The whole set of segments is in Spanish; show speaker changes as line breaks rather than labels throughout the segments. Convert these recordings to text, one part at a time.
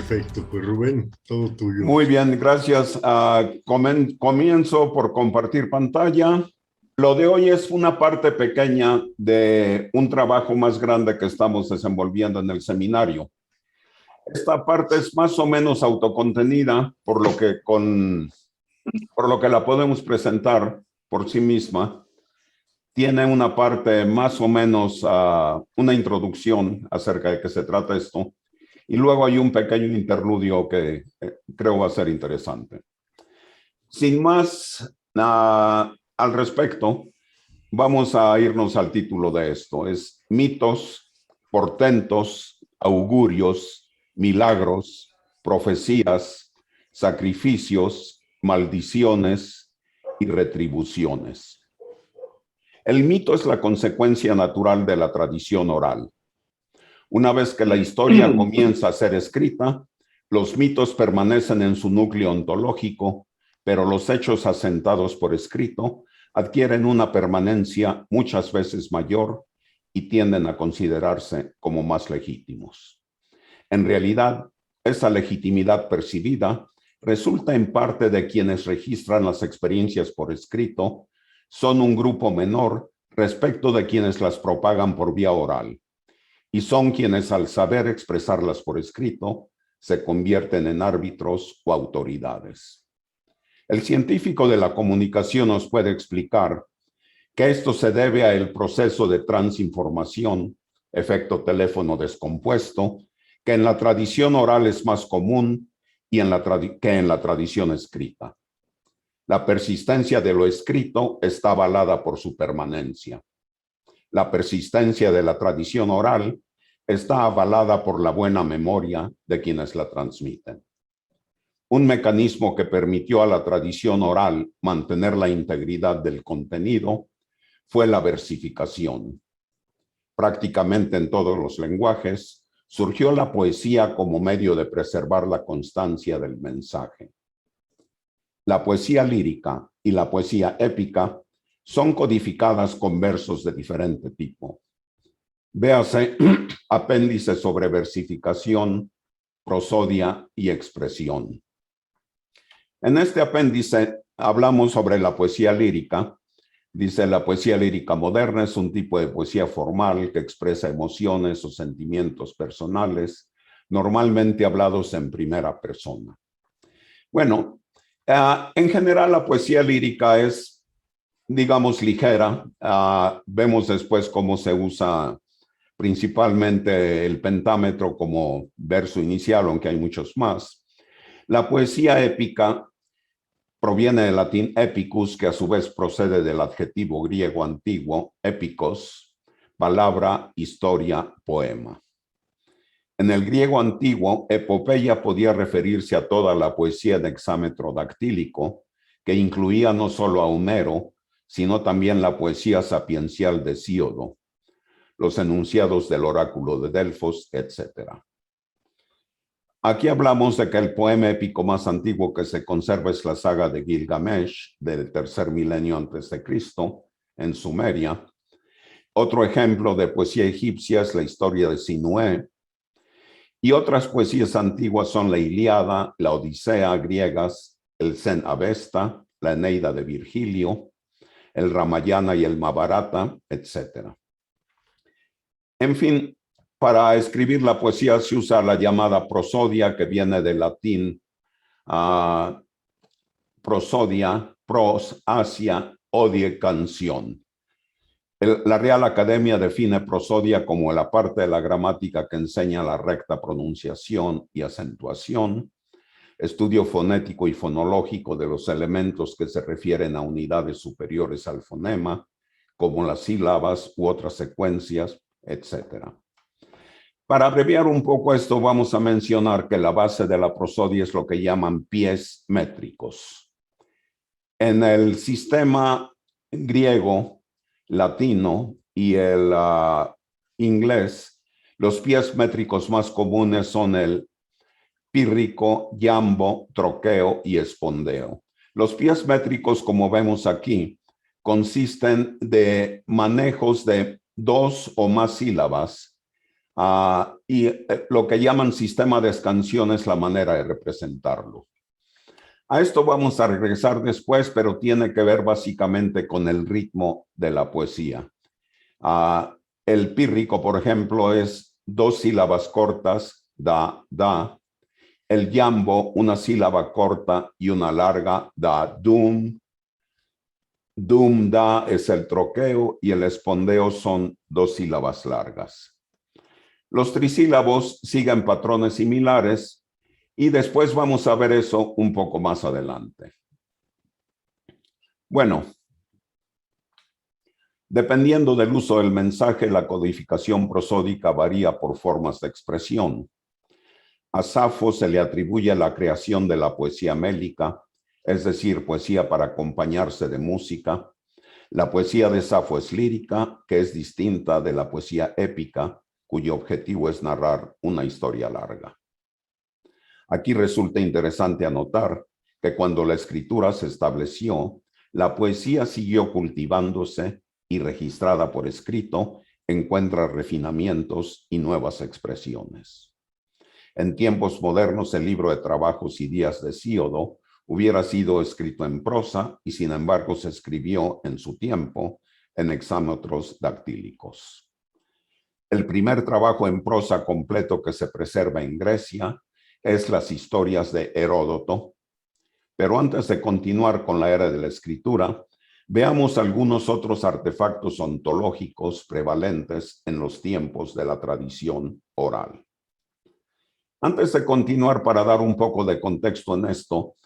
Perfecto, pues Rubén, todo tuyo.
Muy bien, gracias. Comienzo por compartir pantalla. Lo de hoy es una parte pequeña de un trabajo más grande que estamos desenvolviendo en el seminario. Esta parte es más o menos autocontenida, por lo que la podemos presentar por sí misma. Tiene una parte más o menos, una introducción acerca de qué se trata esto. Y luego hay un pequeño interludio que creo va a ser interesante. Sin más al respecto, vamos a irnos al título de esto. Es mitos, portentos, augurios, milagros, profecías, sacrificios, maldiciones y retribuciones. El mito es la consecuencia natural de la tradición oral. Una vez que la historia comienza a ser escrita, los mitos permanecen en su núcleo ontológico, pero los hechos asentados por escrito adquieren una permanencia muchas veces mayor y tienden a considerarse como más legítimos. En realidad, esa legitimidad percibida resulta en parte de quienes registran las experiencias por escrito, son un grupo menor respecto de quienes las propagan por vía oral. Y son quienes, al saber expresarlas por escrito, se convierten en árbitros o autoridades. El científico de la comunicación nos puede explicar que esto se debe al proceso de transinformación, efecto teléfono descompuesto, que en la tradición oral es más común que en la tradición escrita. La persistencia de lo escrito está avalada por su permanencia. La persistencia de la tradición oral está avalada por la buena memoria de quienes la transmiten. Un mecanismo que permitió a la tradición oral mantener la integridad del contenido fue la versificación. Prácticamente en todos los lenguajes surgió la poesía como medio de preservar la constancia del mensaje. La poesía lírica y la poesía épica son codificadas con versos de diferente tipo. Véase apéndice sobre versificación, prosodia y expresión. En este apéndice hablamos sobre la poesía lírica. Dice, la poesía lírica moderna es un tipo de poesía formal que expresa emociones o sentimientos personales, normalmente hablados en primera persona. Bueno, en general la poesía lírica es, digamos, ligera. Vemos después cómo se usa principalmente el pentámetro como verso inicial, aunque hay muchos más. La poesía épica proviene del latín epicus, que a su vez procede del adjetivo griego antiguo, épicos, palabra, historia, poema. En el griego antiguo, epopeya podía referirse a toda la poesía de hexámetro dactílico, que incluía no solo a Homero, sino también la poesía sapiencial de Hesíodo, los enunciados del oráculo de Delfos, etc. Aquí hablamos de que el poema épico más antiguo que se conserva es la saga de Gilgamesh, del tercer milenio antes de Cristo, en Sumeria. Otro ejemplo de poesía egipcia es la historia de Sinué. Y otras poesías antiguas son la Ilíada, la Odisea griegas, el Zen-Avesta, la Eneida de Virgilio, el Ramayana y el Mahabharata, etc. En fin, para escribir la poesía se usa la llamada prosodia, que viene del latín prosodia, pros, asia, odie, canción. La Real Academia define prosodia como la parte de la gramática que enseña la recta pronunciación y acentuación, estudio fonético y fonológico de los elementos que se refieren a unidades superiores al fonema, como las sílabas u otras secuencias, etc. Para abreviar un poco esto, vamos a mencionar que la base de la prosodia es lo que llaman pies métricos. En el sistema griego, latino y el inglés, los pies métricos más comunes son el pírrico, iambo, troqueo y espondeo. Los pies métricos, como vemos aquí, consisten de manejos de dos o más sílabas Y lo que llaman sistema de escansión es la manera de representarlo. A esto vamos a regresar después, pero tiene que ver básicamente con el ritmo de la poesía. El pírrico, por ejemplo, es 2 sílabas cortas, da, da. El yambo, una sílaba corta y una larga, da, dum. Dum, da es el troqueo y el espondeo son 2 sílabas largas. Los trisílabos siguen patrones similares y después vamos a ver eso un poco más adelante. Bueno, dependiendo del uso del mensaje, la codificación prosódica varía por formas de expresión. A Safo se le atribuye la creación de la poesía mélica, es decir, poesía para acompañarse de música. La poesía de Safo es lírica, que es distinta de la poesía épica, cuyo objetivo es narrar una historia larga. Aquí resulta interesante anotar que cuando la escritura se estableció, la poesía siguió cultivándose y registrada por escrito, encuentra refinamientos y nuevas expresiones. En tiempos modernos, el libro de trabajos y días de Hesíodo hubiera sido escrito en prosa y sin embargo se escribió en su tiempo en hexámetros dactílicos. El primer trabajo en prosa completo que se preserva en Grecia es las historias de Heródoto. Pero antes de continuar con la era de la escritura, veamos algunos otros artefactos ontológicos prevalentes en los tiempos de la tradición oral. Antes de continuar, para dar un poco de contexto en esto,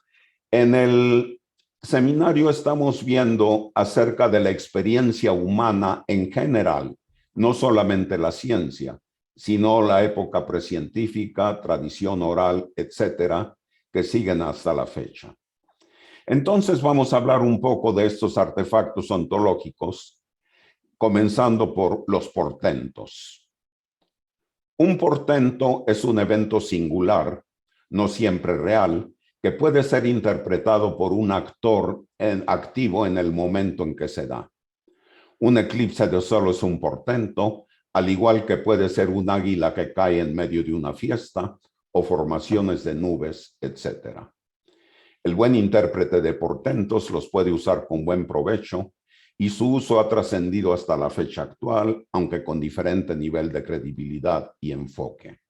en el seminario estamos viendo acerca de la experiencia humana en general, no solamente la ciencia, sino la época precientífica, tradición oral, etcétera, que siguen hasta la fecha. Entonces vamos a hablar un poco de estos artefactos ontológicos, comenzando por los portentos. Un portento es un evento singular, no siempre real, que puede ser interpretado por un actor activo en el momento en que se da. Un eclipse de sol es un portento, al igual que puede ser un águila que cae en medio de una fiesta o formaciones de nubes, etc. El buen intérprete de portentos los puede usar con buen provecho y su uso ha trascendido hasta la fecha actual, aunque con diferente nivel de credibilidad y enfoque.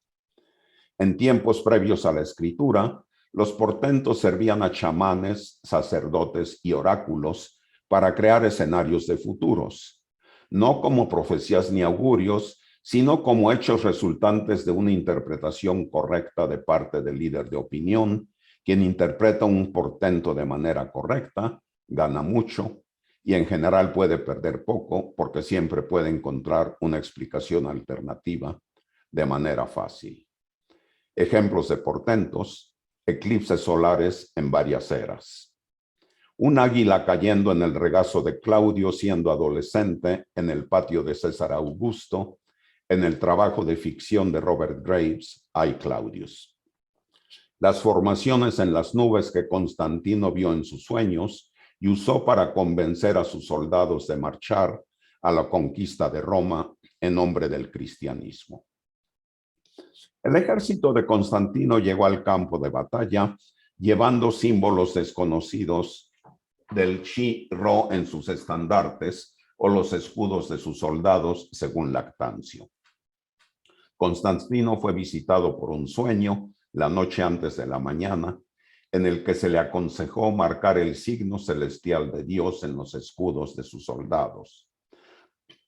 En tiempos previos a la escritura, los portentos servían a chamanes, sacerdotes y oráculos para crear escenarios de futuros, no como profecías ni augurios, sino como hechos resultantes de una interpretación correcta de parte del líder de opinión. Quien interpreta un portento de manera correcta gana mucho y en general puede perder poco porque siempre puede encontrar una explicación alternativa de manera fácil. Ejemplos de portentos: eclipses solares en varias eras. Un águila cayendo en el regazo de Claudio siendo adolescente en el patio de César Augusto, en el trabajo de ficción de Robert Graves, I, Claudius. Las formaciones en las nubes que Constantino vio en sus sueños y usó para convencer a sus soldados de marchar a la conquista de Roma en nombre del cristianismo. El ejército de Constantino llegó al campo de batalla llevando símbolos desconocidos del Chi-Rho en sus estandartes o los escudos de sus soldados, según Lactancio. Constantino fue visitado por un sueño la noche antes de la mañana, en el que se le aconsejó marcar el signo celestial de Dios en los escudos de sus soldados.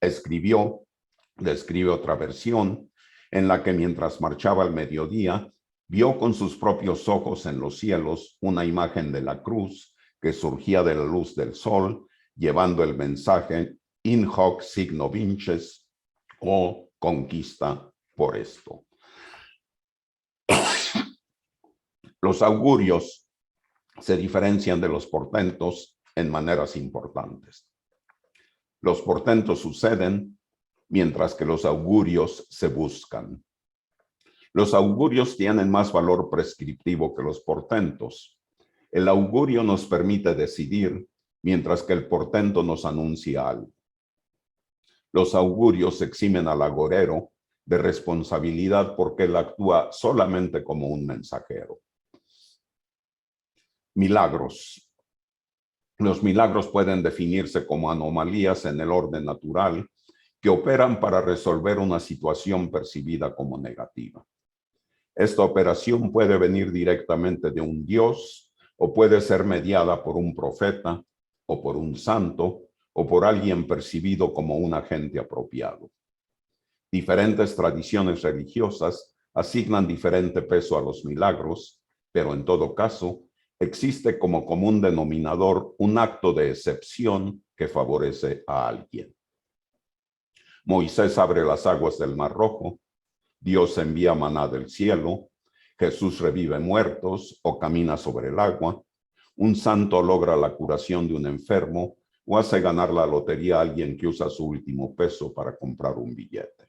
Describe otra versión, en la que mientras marchaba al mediodía, vio con sus propios ojos en los cielos una imagen de la cruz que surgía de la luz del sol, llevando el mensaje in hoc signo vinces, o conquista por esto. Los augurios se diferencian de los portentos en maneras importantes. Los portentos suceden, mientras que los augurios se buscan. Los augurios tienen más valor prescriptivo que los portentos. El augurio nos permite decidir, mientras que el portento nos anuncia algo. Los augurios eximen al agorero, de responsabilidad porque él actúa solamente como un mensajero. Milagros. Los milagros pueden definirse como anomalías en el orden natural que operan para resolver una situación percibida como negativa. Esta operación puede venir directamente de un Dios o puede ser mediada por un profeta o por un santo o por alguien percibido como un agente apropiado. Diferentes tradiciones religiosas asignan diferente peso a los milagros, pero en todo caso, existe como común denominador un acto de excepción que favorece a alguien. Moisés abre las aguas del Mar Rojo, Dios envía maná del cielo, Jesús revive muertos o camina sobre el agua, un santo logra la curación de un enfermo o hace ganar la lotería a alguien que usa su último peso para comprar un billete.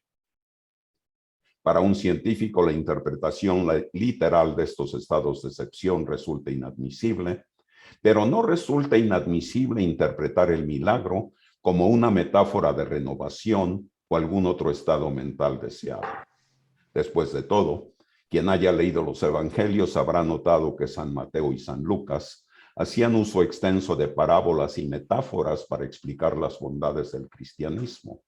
Para un científico, la interpretación literal de estos estados de excepción resulta inadmisible, pero no resulta inadmisible interpretar el milagro como una metáfora de renovación o algún otro estado mental deseado. Después de todo, quien haya leído los evangelios habrá notado que San Mateo y San Lucas hacían uso extenso de parábolas y metáforas para explicar las bondades del cristianismo.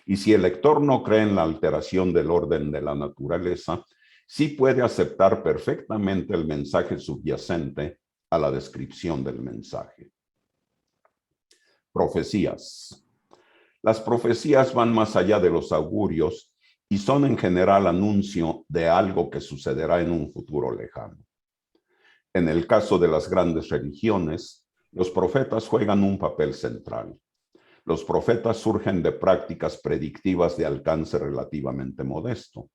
Y si el lector no cree en la alteración del orden de la naturaleza, sí puede aceptar perfectamente el mensaje subyacente a la descripción del mensaje. Profecías. Las profecías van más allá de los augurios y son en general anuncio de algo que sucederá en un futuro lejano. En el caso de las grandes religiones, los profetas juegan un papel central. Los profetas surgen de prácticas predictivas de alcance relativamente modesto.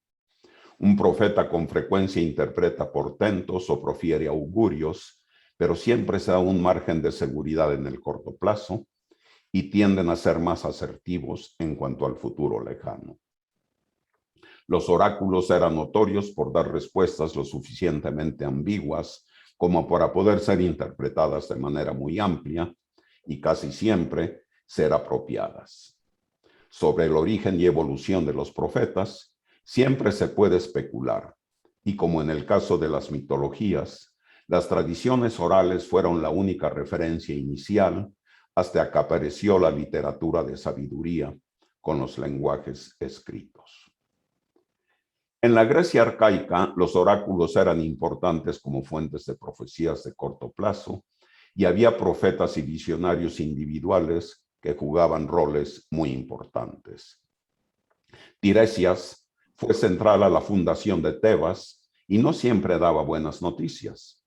Un profeta con frecuencia interpreta portentos o profiere augurios, pero siempre se da un margen de seguridad en el corto plazo y tienden a ser más asertivos en cuanto al futuro lejano. Los oráculos eran notorios por dar respuestas lo suficientemente ambiguas como para poder ser interpretadas de manera muy amplia y casi siempre ser apropiadas. Sobre el origen y evolución de los profetas, siempre se puede especular, y como en el caso de las mitologías, las tradiciones orales fueron la única referencia inicial hasta que apareció la literatura de sabiduría con los lenguajes escritos. En la Grecia arcaica, los oráculos eran importantes como fuentes de profecías de corto plazo y había profetas y visionarios individuales que jugaban roles muy importantes. Tiresias fue central a la fundación de Tebas y no siempre daba buenas noticias.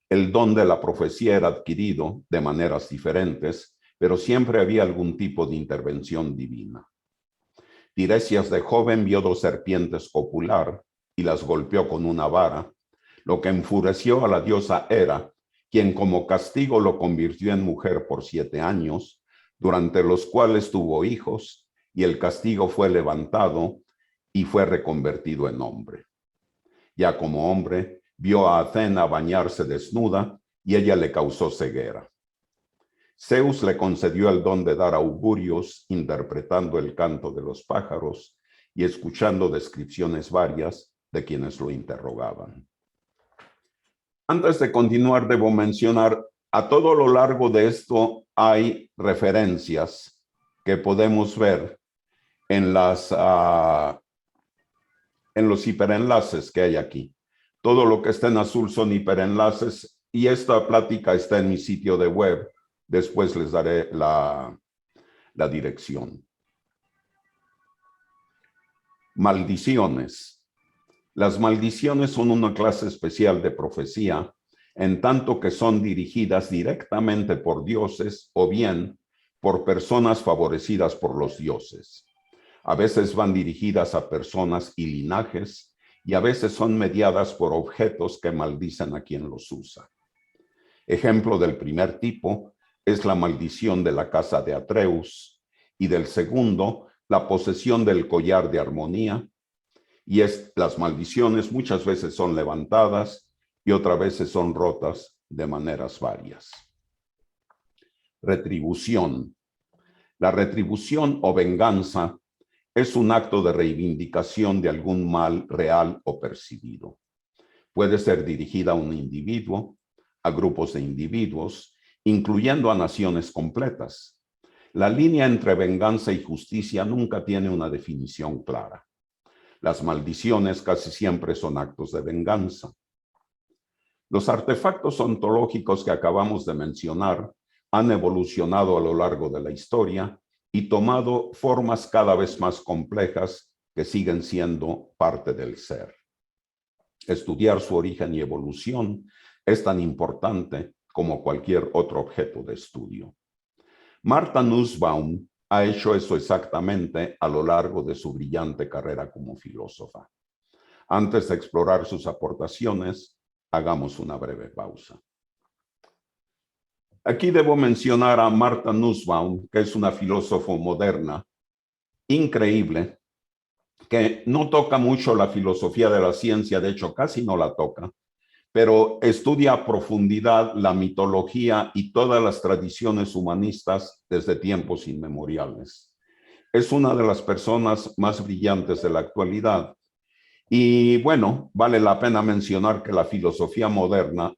El don de la profecía era adquirido de maneras diferentes, pero siempre había algún tipo de intervención divina. Tiresias de joven vio 2 serpientes copular y las golpeó con una vara, lo que enfureció a la diosa Hera, quien como castigo lo convirtió en mujer por 7 años, durante los cuales tuvo hijos, y el castigo fue levantado y fue reconvertido en hombre. Ya como hombre, vio a Athena bañarse desnuda y ella le causó ceguera. Zeus le concedió el don de dar augurios, interpretando el canto de los pájaros y escuchando descripciones varias de quienes lo interrogaban. Antes de continuar, debo mencionar, a todo lo largo de esto hay referencias que podemos ver en los hiperenlaces que hay aquí. Todo lo que está en azul son hiperenlaces y esta plática está en mi sitio de web. Después les daré la dirección. Maldiciones. Las maldiciones son una clase especial de profecía, en tanto que son dirigidas directamente por dioses o bien por personas favorecidas por los dioses. A veces van dirigidas a personas y linajes, y a veces son mediadas por objetos que maldicen a quien los usa. Ejemplo del primer tipo es la maldición de la casa de Atreus, y del segundo, la posesión del collar de armonía, y las maldiciones muchas veces son levantadas y otras veces son rotas de maneras varias. Retribución. La retribución o venganza es un acto de reivindicación de algún mal real o percibido. Puede ser dirigida a un individuo, a grupos de individuos, incluyendo a naciones completas. La línea entre venganza y justicia nunca tiene una definición clara. Las maldiciones casi siempre son actos de venganza. Los artefactos ontológicos que acabamos de mencionar han evolucionado a lo largo de la historia y tomado formas cada vez más complejas que siguen siendo parte del ser. Estudiar su origen y evolución es tan importante como cualquier otro objeto de estudio. Martha Nussbaum ha hecho eso exactamente a lo largo de su brillante carrera como filósofa. Antes de explorar sus aportaciones, hagamos una breve pausa. Aquí debo mencionar a Martha Nussbaum, que es una filósofa moderna increíble, que no toca mucho la filosofía de la ciencia, de hecho casi no la toca, pero estudia a profundidad la mitología y todas las tradiciones humanistas desde tiempos inmemoriales. Es una de las personas más brillantes de la actualidad. Y bueno, vale la pena mencionar que la filosofía moderna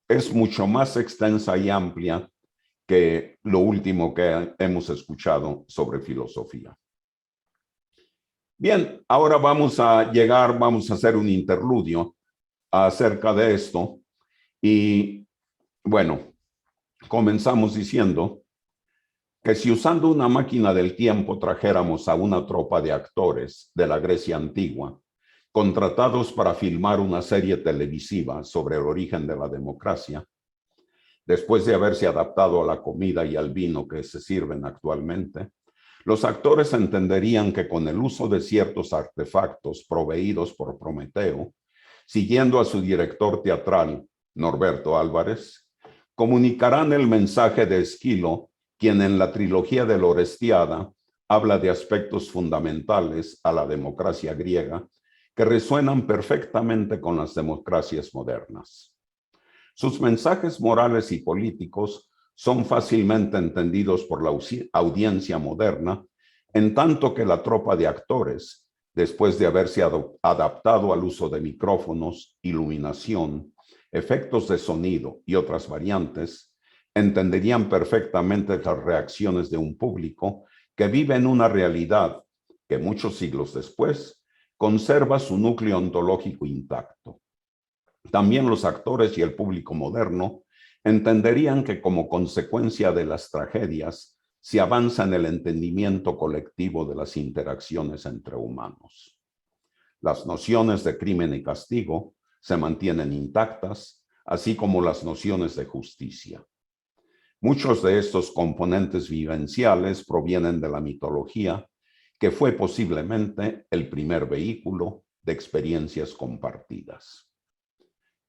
es mucho más extensa y amplia que lo último que hemos escuchado sobre filosofía. Bien, ahora vamos a hacer un interludio acerca de esto. Y bueno, comenzamos diciendo que si usando una máquina del tiempo trajéramos a una tropa de actores de la Grecia antigua, contratados para filmar una serie televisiva sobre el origen de la democracia, después de haberse adaptado a la comida y al vino que se sirven actualmente, los actores entenderían que con el uso de ciertos artefactos proveídos por Prometeo, siguiendo a su director teatral, Norberto Álvarez, comunicarán el mensaje de Esquilo, quien en la trilogía de la Orestiada habla de aspectos fundamentales a la democracia griega que resuenan perfectamente con las democracias modernas. Sus mensajes morales y políticos son fácilmente entendidos por la audiencia moderna, en tanto que la tropa de actores, después de haberse adaptado al uso de micrófonos, iluminación, efectos de sonido y otras variantes, entenderían perfectamente las reacciones de un público que vive en una realidad que muchos siglos después conserva su núcleo ontológico intacto. También los actores y el público moderno entenderían que como consecuencia de las tragedias se avanza en el entendimiento colectivo de las interacciones entre humanos. Las nociones de crimen y castigo se mantienen intactas, así como las nociones de justicia. Muchos de estos componentes vivenciales provienen de la mitología, que fue posiblemente el primer vehículo de experiencias compartidas.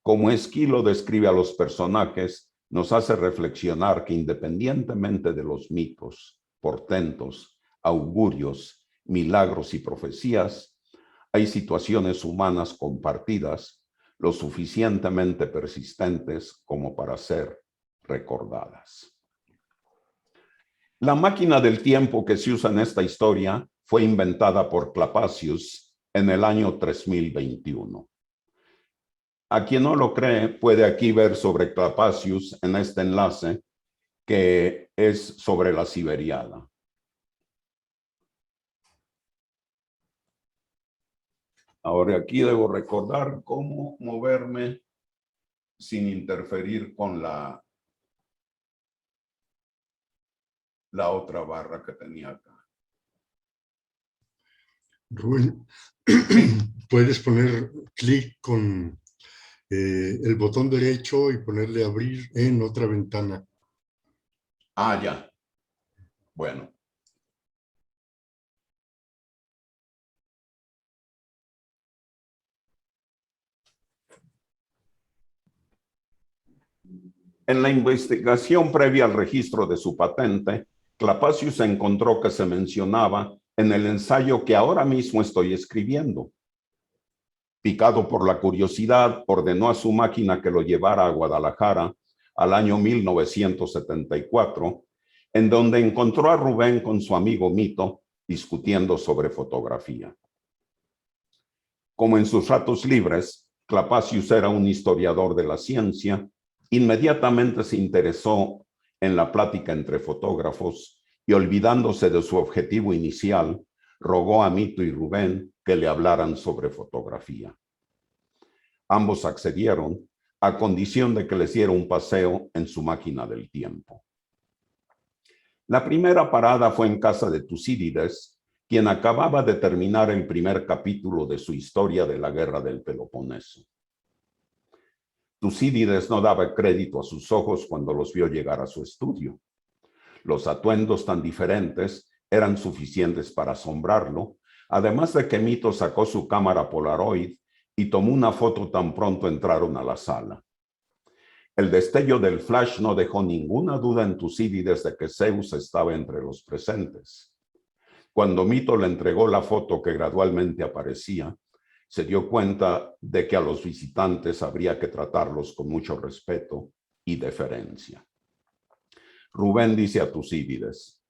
Como Esquilo describe a los personajes, nos hace reflexionar que independientemente de los mitos, portentos, augurios, milagros y profecías, hay situaciones humanas compartidas lo suficientemente persistentes como para ser recordadas. La máquina del tiempo que se usa en esta historia fue inventada por Clapacius en el año 3021. A quien no lo cree, puede aquí ver sobre Clapacius en este enlace, que es sobre la Siberiada. Ahora aquí debo recordar cómo moverme sin interferir con la otra barra que tenía acá.
Rubén, puedes poner clic con el botón derecho y ponerle abrir en otra ventana.
Ah, ya. Bueno. En la investigación previa al registro de su patente, Clapacius encontró que se mencionaba en el ensayo que ahora mismo estoy escribiendo. Picado por la curiosidad, ordenó a su máquina que lo llevara a Guadalajara al año 1974, en donde encontró a Rubén con su amigo Mito discutiendo sobre fotografía. Como en sus ratos libres, Clapacius era un historiador de la ciencia, inmediatamente se interesó en la plática entre fotógrafos y, olvidándose de su objetivo inicial, rogó a Mito y Rubén que le hablaran sobre fotografía. Ambos accedieron a condición de que les diera un paseo en su máquina del tiempo. La primera parada fue en casa de Tucídides, quien acababa de terminar el primer capítulo de su historia de la guerra del Peloponeso. Tucídides no daba crédito a sus ojos cuando los vio llegar a su estudio. Los atuendos tan diferentes eran suficientes para asombrarlo, además de que Mito sacó su cámara Polaroid y tomó una foto tan pronto entraron a la sala. El destello del flash no dejó ninguna duda en Tucídides de que Zeus estaba entre los presentes. Cuando Mito le entregó la foto que gradualmente aparecía, se dio cuenta de que a los visitantes habría que tratarlos con mucho respeto y deferencia. Rubén dice a Tucídides: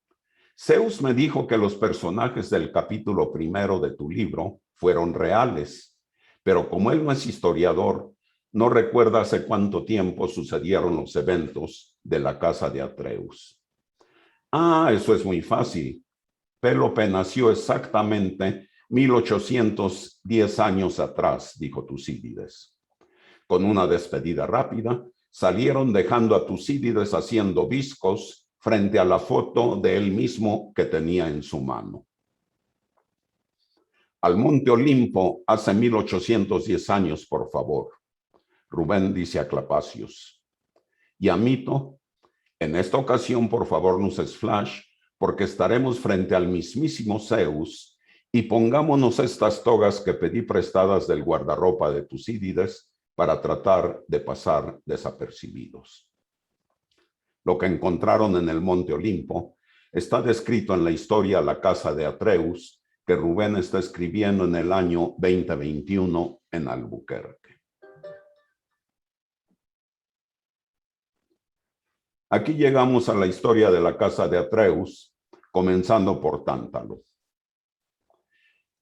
Zeus me dijo que los personajes del capítulo primero de tu libro fueron reales, pero como él no es historiador, no recuerda hace cuánto tiempo sucedieron los eventos de la casa de Atreus. Ah, eso es muy fácil. Pélope nació exactamente 1810 años atrás, dijo Tucídides. Con una despedida rápida, salieron dejando a Tucídides haciendo viscos frente a la foto de él mismo que tenía en su mano. Al Monte Olimpo hace 1810 años, por favor. Rubén dice a Clapacius. Y a Mito, en esta ocasión, por favor, no uses flash, porque estaremos frente al mismísimo Zeus, y pongámonos estas togas que pedí prestadas del guardarropa de Tucídides para tratar de pasar desapercibidos. Lo que encontraron en el Monte Olimpo está descrito en la historia La casa de Atreus, que Rubén está escribiendo en el año 2021 en Albuquerque. Aquí llegamos a la historia de la casa de Atreus, comenzando por Tántalo.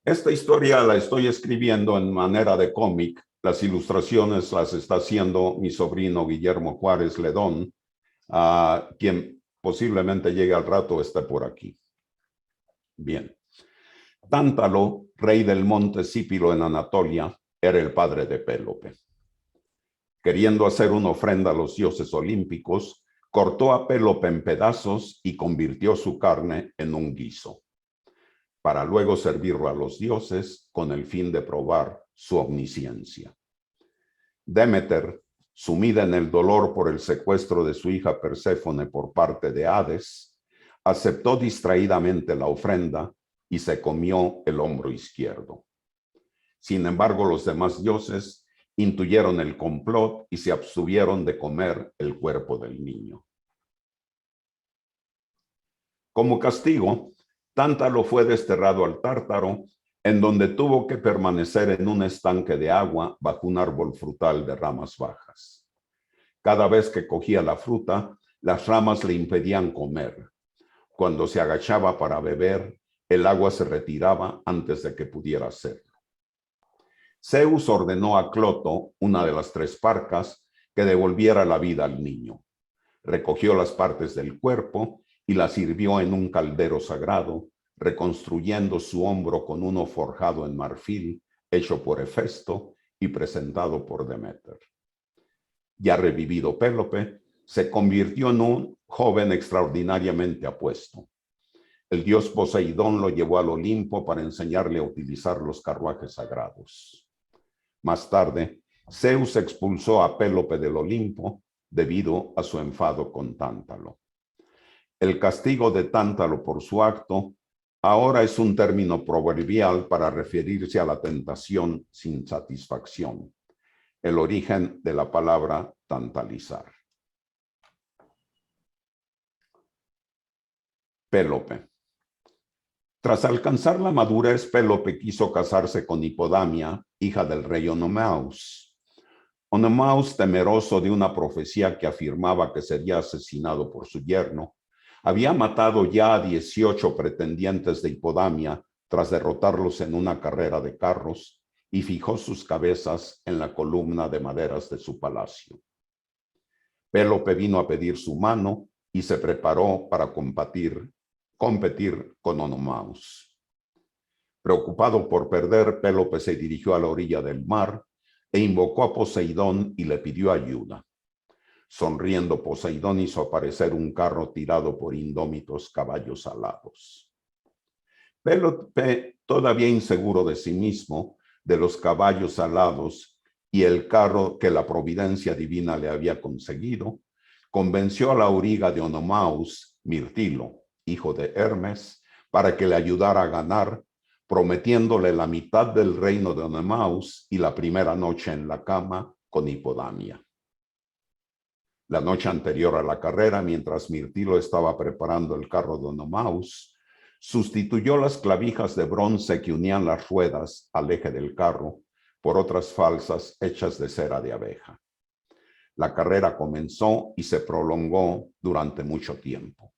Esta historia la estoy escribiendo en manera de cómic. Las ilustraciones las está haciendo mi sobrino Guillermo Juárez Ledón, quien posiblemente llegue al rato esté por aquí. Bien. Tántalo, rey del monte Cípilo en Anatolia, era el padre de Pélope. Queriendo hacer una ofrenda a los dioses olímpicos, cortó a Pélope en pedazos y convirtió su carne en un guiso, para luego servirlo a los dioses con el fin de probar su omnisciencia. Demeter, sumida en el dolor por el secuestro de su hija Perséfone por parte de Hades, aceptó distraídamente la ofrenda y se comió el hombro izquierdo. Sin embargo, los demás dioses intuyeron el complot y se abstuvieron de comer el cuerpo del niño. Como castigo, Tántalo fue desterrado al Tártaro, en donde tuvo que permanecer en un estanque de agua bajo un árbol frutal de ramas bajas. Cada vez que cogía la fruta, las ramas le impedían comer. Cuando se agachaba para beber, el agua se retiraba antes de que pudiera hacerlo. Zeus ordenó a Cloto, una de las tres parcas, que devolviera la vida al niño. Recogió las partes del cuerpo y las sirvió en un caldero sagrado, reconstruyendo su hombro con uno forjado en marfil, hecho por Hefesto y presentado por Demeter. Ya revivido Pélope, se convirtió en un joven extraordinariamente apuesto. El dios Poseidón lo llevó al Olimpo para enseñarle a utilizar los carruajes sagrados. Más tarde, Zeus expulsó a Pélope del Olimpo debido a su enfado con Tántalo. El castigo de Tántalo por su acto ahora es un término proverbial para referirse a la tentación sin satisfacción, el origen de la palabra tantalizar. Pélope. Tras alcanzar la madurez, Pélope quiso casarse con Hipodamia, hija del rey Onomaus. Onomaus, temeroso de una profecía que afirmaba que sería asesinado por su yerno, Había matado ya a 18 pretendientes de Hipodamia tras derrotarlos en una carrera de carros y fijó sus cabezas en la columna de maderas de su palacio. Pélope vino a pedir su mano y se preparó para competir con Onomaus. Preocupado por perder, Pélope se dirigió a la orilla del mar e invocó a Poseidón y le pidió ayuda. Sonriendo, Poseidón hizo aparecer un carro tirado por indómitos caballos alados. Pélope, todavía inseguro de sí mismo, de los caballos alados y el carro que la providencia divina le había conseguido, convenció a la auriga de Onomaus, Mirtilo, hijo de Hermes, para que le ayudara a ganar, prometiéndole la mitad del reino de Onomaus y la primera noche en la cama con Hipodamia. La noche anterior a la carrera, mientras Mirtilo estaba preparando el carro de Onomaus, sustituyó las clavijas de bronce que unían las ruedas al eje del carro por otras falsas hechas de cera de abeja. La carrera comenzó y se prolongó durante mucho tiempo.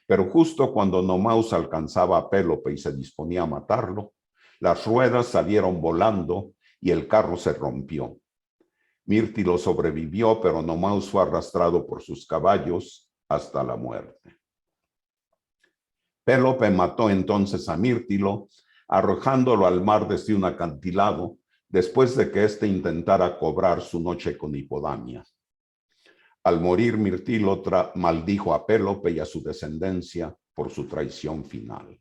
Pero justo cuando Onomaus alcanzaba a Pélope y se disponía a matarlo, las ruedas salieron volando y el carro se rompió. Mirtilo sobrevivió, pero Onomaus fue arrastrado por sus caballos hasta la muerte. Pélope mató entonces a Mirtilo, arrojándolo al mar desde un acantilado, después de que éste intentara cobrar su noche con Hipodamia. Al morir, Mirtilo maldijo a Pélope y a su descendencia por su traición final.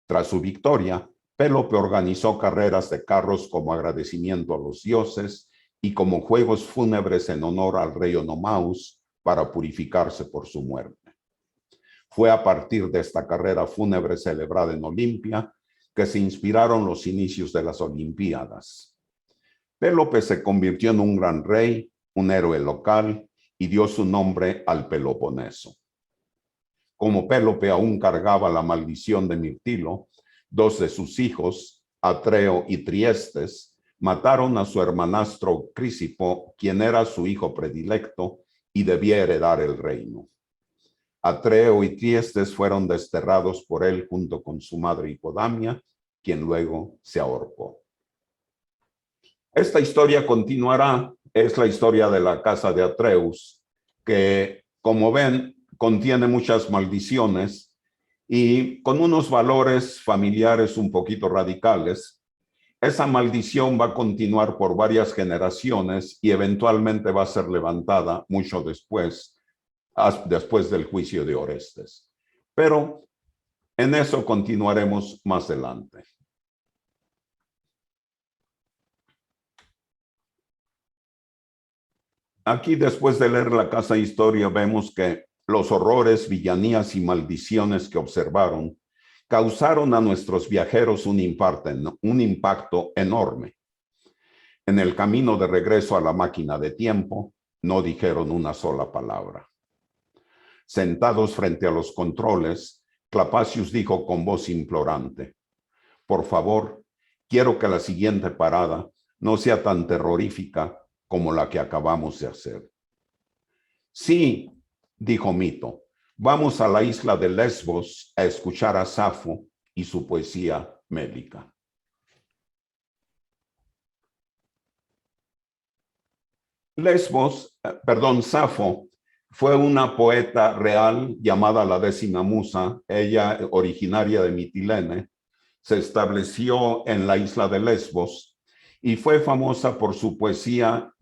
Tras su victoria, Pélope organizó carreras de carros como agradecimiento a los dioses y como juegos fúnebres en honor al rey Onomaus para purificarse por su muerte. Fue a partir de esta carrera fúnebre celebrada en Olimpia que se inspiraron los inicios de las Olimpiadas. Pélope se convirtió en un gran rey, un héroe local, y dio su nombre al Peloponeso. Como Pélope aún cargaba la maldición de Mirtilo, dos de sus hijos, Atreo y Triestes, mataron a su hermanastro Crisipo, quien era su hijo predilecto y debía heredar el reino. Atreo y Triestes fueron desterrados por él junto con su madre Hipodamia, quien luego se ahorcó. Esta historia continuará, es la historia de la casa de Atreus, que, como ven, contiene muchas maldiciones y con unos valores familiares un poquito radicales. Esa maldición va a continuar por varias generaciones y eventualmente va a ser levantada mucho después del juicio de Orestes. Pero en eso continuaremos más adelante. Aquí, después de leer la Casa Historia, vemos que los horrores, villanías y maldiciones que observaron causaron a nuestros viajeros un impacto enorme. En el camino de regreso a la máquina de tiempo, no dijeron una sola palabra. Sentados frente a los controles, Clapacius dijo con voz implorante: por favor, quiero que la siguiente parada no sea tan terrorífica como la que acabamos de hacer. Sí, dijo Mito, vamos a la isla de Lesbos a escuchar a Safo y su poesía médica. Safo fue una poeta real llamada la 10ª musa, ella originaria de Mitilene, se estableció en la isla de Lesbos y fue famosa por su poesía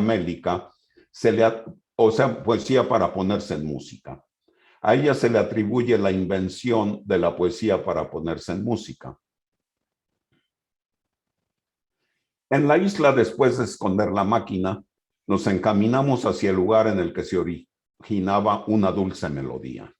mélica, poesía para ponerse en música. A ella se le atribuye la invención de la poesía para ponerse en música. En la isla, después de esconder la máquina, nos encaminamos hacia el lugar en el que se originaba una dulce melodía.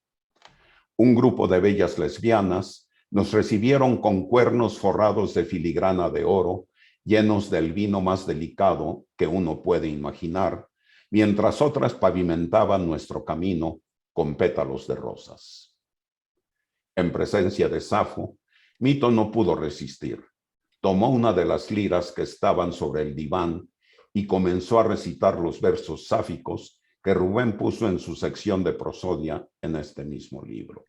Un grupo de bellas lesbianas nos recibieron con cuernos forrados de filigrana de oro, llenos del vino más delicado que uno puede imaginar, mientras otras pavimentaban nuestro camino con pétalos de rosas. En presencia de Safo, Mito no pudo resistir. Tomó una de las liras que estaban sobre el diván y comenzó a recitar los versos sáficos que Rubén puso en su sección de prosodia en este mismo libro.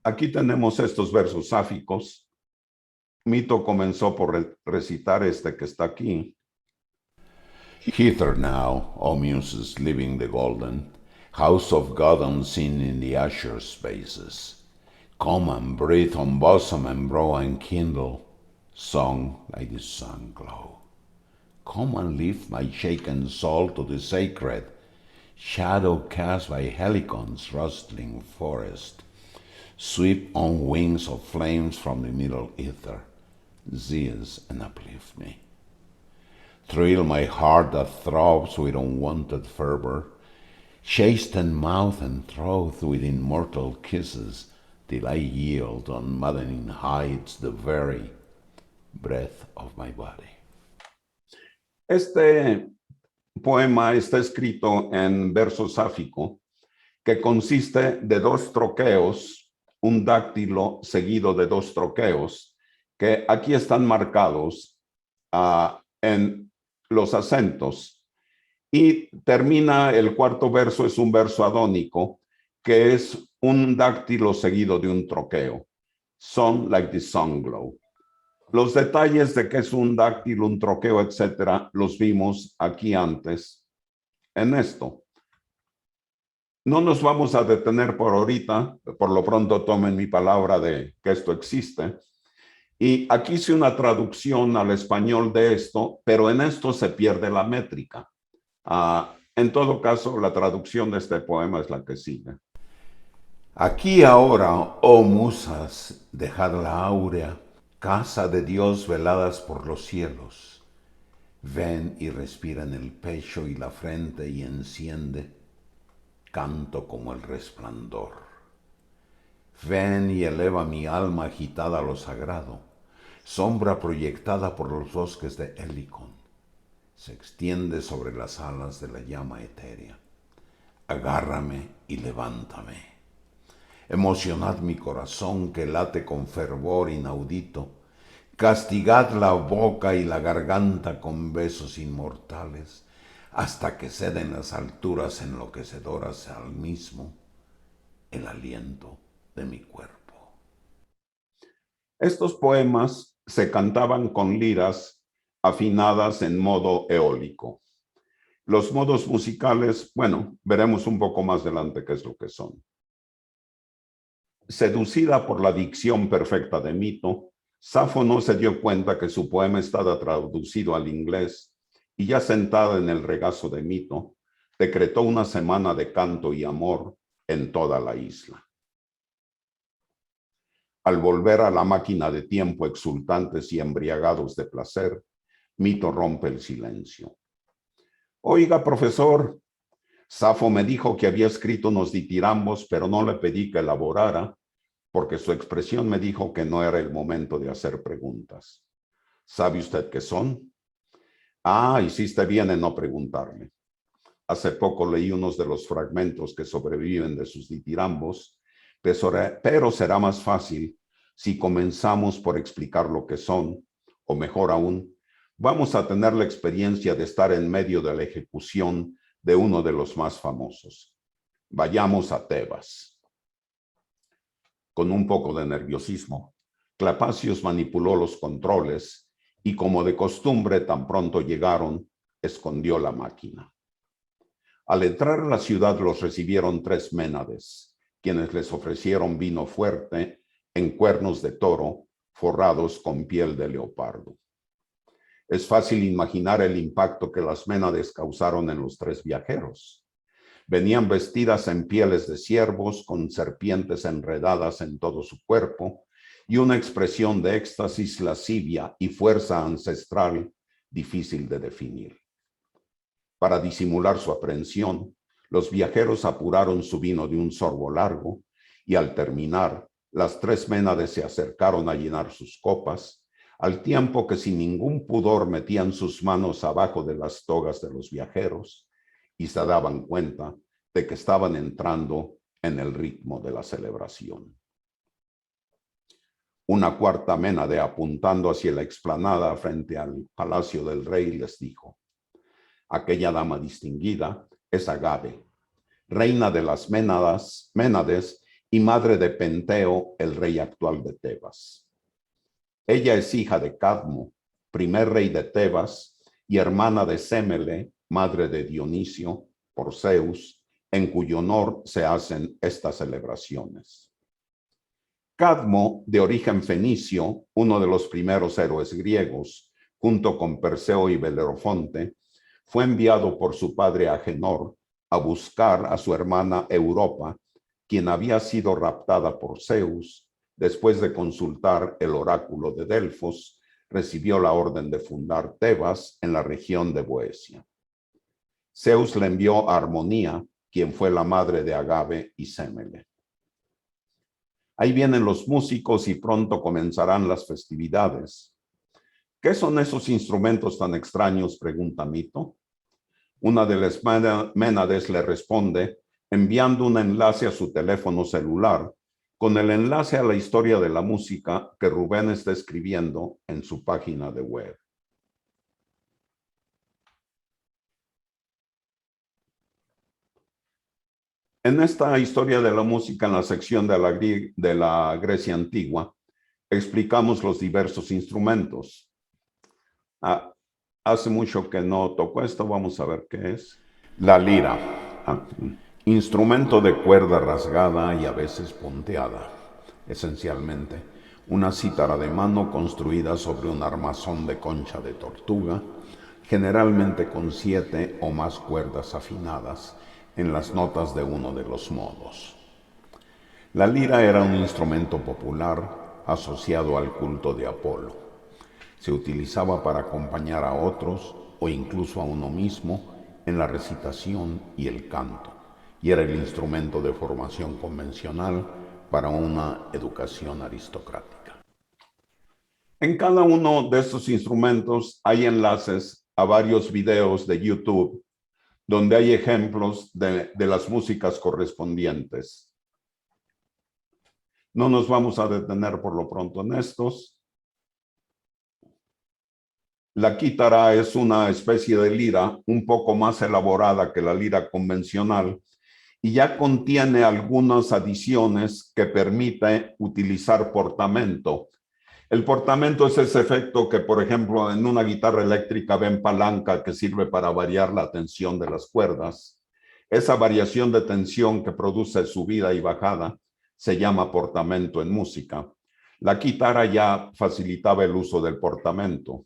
Aquí tenemos estos versos sáficos. Mito comenzó por recitar este que está aquí.
Hither now, O muses living the golden, house of God unseen in the azure spaces. Come and breathe on bosom and brow and kindle, song like the sun glow. Come and lift my shaken soul to the sacred, shadow cast by Helicon's rustling forest. Sweep on wings of flames from the middle ether, zeus and uplift me. Thrill my heart that throbs with unwonted fervor, chasten mouth and throat with immortal kisses, till I yield on maddening heights the very breath of my body.
Este poema está escrito en verso sáfico, que consiste de dos troqueos, un dáctilo seguido de dos troqueos, que aquí están marcados en los acentos. Y termina el cuarto verso, es un verso adónico, que es un dáctilo seguido de un troqueo. Sun like the sun glow. Los detalles de qué es un dáctilo, un troqueo, etcétera, los vimos aquí antes en esto. No nos vamos a detener por ahorita, por lo pronto tomen mi palabra de que esto existe. Y aquí hice una traducción al español de esto, pero en esto se pierde la métrica. En todo caso, la traducción de este poema es la que sigue.
Aquí ahora, oh musas, dejad la áurea, casa de Dios veladas por los cielos. Ven y respira en el pecho y la frente y enciende canto como el resplandor. Ven y eleva mi alma agitada a lo sagrado, sombra proyectada por los bosques de Helicon. Se extiende sobre las alas de la llama etérea. Agárrame y levántame. Emocionad mi corazón que late con fervor inaudito. Castigad la boca y la garganta con besos inmortales, hasta que ceden las alturas enloquecedoras al mismo el aliento de mi cuerpo.
Estos poemas se cantaban con liras afinadas en modo eólico. Los modos musicales, bueno, veremos un poco más adelante qué es lo que son. Seducida por la dicción perfecta de Mito, Safo no se dio cuenta que su poema estaba traducido al inglés y ya sentada en el regazo de Mito, decretó una semana de canto y amor en toda la isla. Al volver a la máquina de tiempo exultantes y embriagados de placer, Mito rompe el silencio. Oiga, profesor, Safo me dijo que había escrito unos ditirambos, pero no le pedí que elaborara, porque su expresión me dijo que no era el momento de hacer preguntas. ¿Sabe usted qué son? Hiciste bien en no preguntarme. Hace poco leí unos de los fragmentos que sobreviven de sus ditirambos, pero será más fácil si comenzamos por explicar lo que son, o mejor aún, vamos a tener la experiencia de estar en medio de la ejecución de uno de los más famosos. Vayamos a Tebas. Con un poco de nerviosismo, Clapacios manipuló los controles y, como de costumbre, tan pronto llegaron, escondió la máquina. Al entrar a la ciudad los recibieron 3 ménades, quienes les ofrecieron vino fuerte en cuernos de toro forrados con piel de leopardo. Es fácil imaginar el impacto que las ménades causaron en los 3 viajeros. Venían vestidas en pieles de ciervos, con serpientes enredadas en todo su cuerpo y una expresión de éxtasis lascivia y fuerza ancestral difícil de definir. Para disimular su aprehensión, los viajeros apuraron su vino de un sorbo largo y al terminar, las 3 ménades se acercaron a llenar sus copas, al tiempo que sin ningún pudor metían sus manos abajo de las togas de los viajeros y se daban cuenta de que estaban entrando en el ritmo de la celebración. Una cuarta Ménade, apuntando hacia la explanada frente al palacio del rey, les dijo: aquella dama distinguida es Agave, reina de las Ménades y madre de Penteo, el rey actual de Tebas. Ella es hija de Cadmo, primer rey de Tebas, y hermana de Sémele, madre de Dionisio, por Zeus, en cuyo honor se hacen estas celebraciones. Cadmo, de origen fenicio, uno de los primeros héroes griegos, junto con Perseo y Belerofonte, fue enviado por su padre Agenor a buscar a su hermana Europa, quien había sido raptada por Zeus. Después de consultar el oráculo de Delfos, recibió la orden de fundar Tebas en la región de Boecia. Zeus le envió a Armonía, quien fue la madre de Agave y Sémele. Ahí vienen los músicos y pronto comenzarán las festividades. ¿Qué son esos instrumentos tan extraños?, pregunta Mito. Una de las Ménades le responde enviando un enlace a su teléfono celular con el enlace a la historia de la música que Rubén está escribiendo en su página de web. En esta historia de la música, en la sección de la Grecia antigua, explicamos los diversos instrumentos. Hace mucho que no toco esto, vamos a ver qué es. La lira, instrumento de cuerda rasgada y a veces punteada, esencialmente una cítara de mano construida sobre un armazón de concha de tortuga, generalmente con 7 o más cuerdas afinadas en las notas de uno de los modos. La lira era un instrumento popular asociado al culto de Apolo. Se utilizaba para acompañar a otros o incluso a uno mismo en la recitación y el canto, y era el instrumento de formación convencional para una educación aristocrática. En cada uno de estos instrumentos hay enlaces a varios videos de YouTube donde hay ejemplos de las músicas correspondientes. No nos vamos a detener por lo pronto en estos. La quítara es una especie de lira un poco más elaborada que la lira convencional y ya contiene algunas adiciones que permite utilizar portamento. El portamento es ese efecto que, por ejemplo, en una guitarra eléctrica ven palanca que sirve para variar la tensión de las cuerdas. Esa variación de tensión que produce subida y bajada se llama portamento en música. La quítara ya facilitaba el uso del portamento.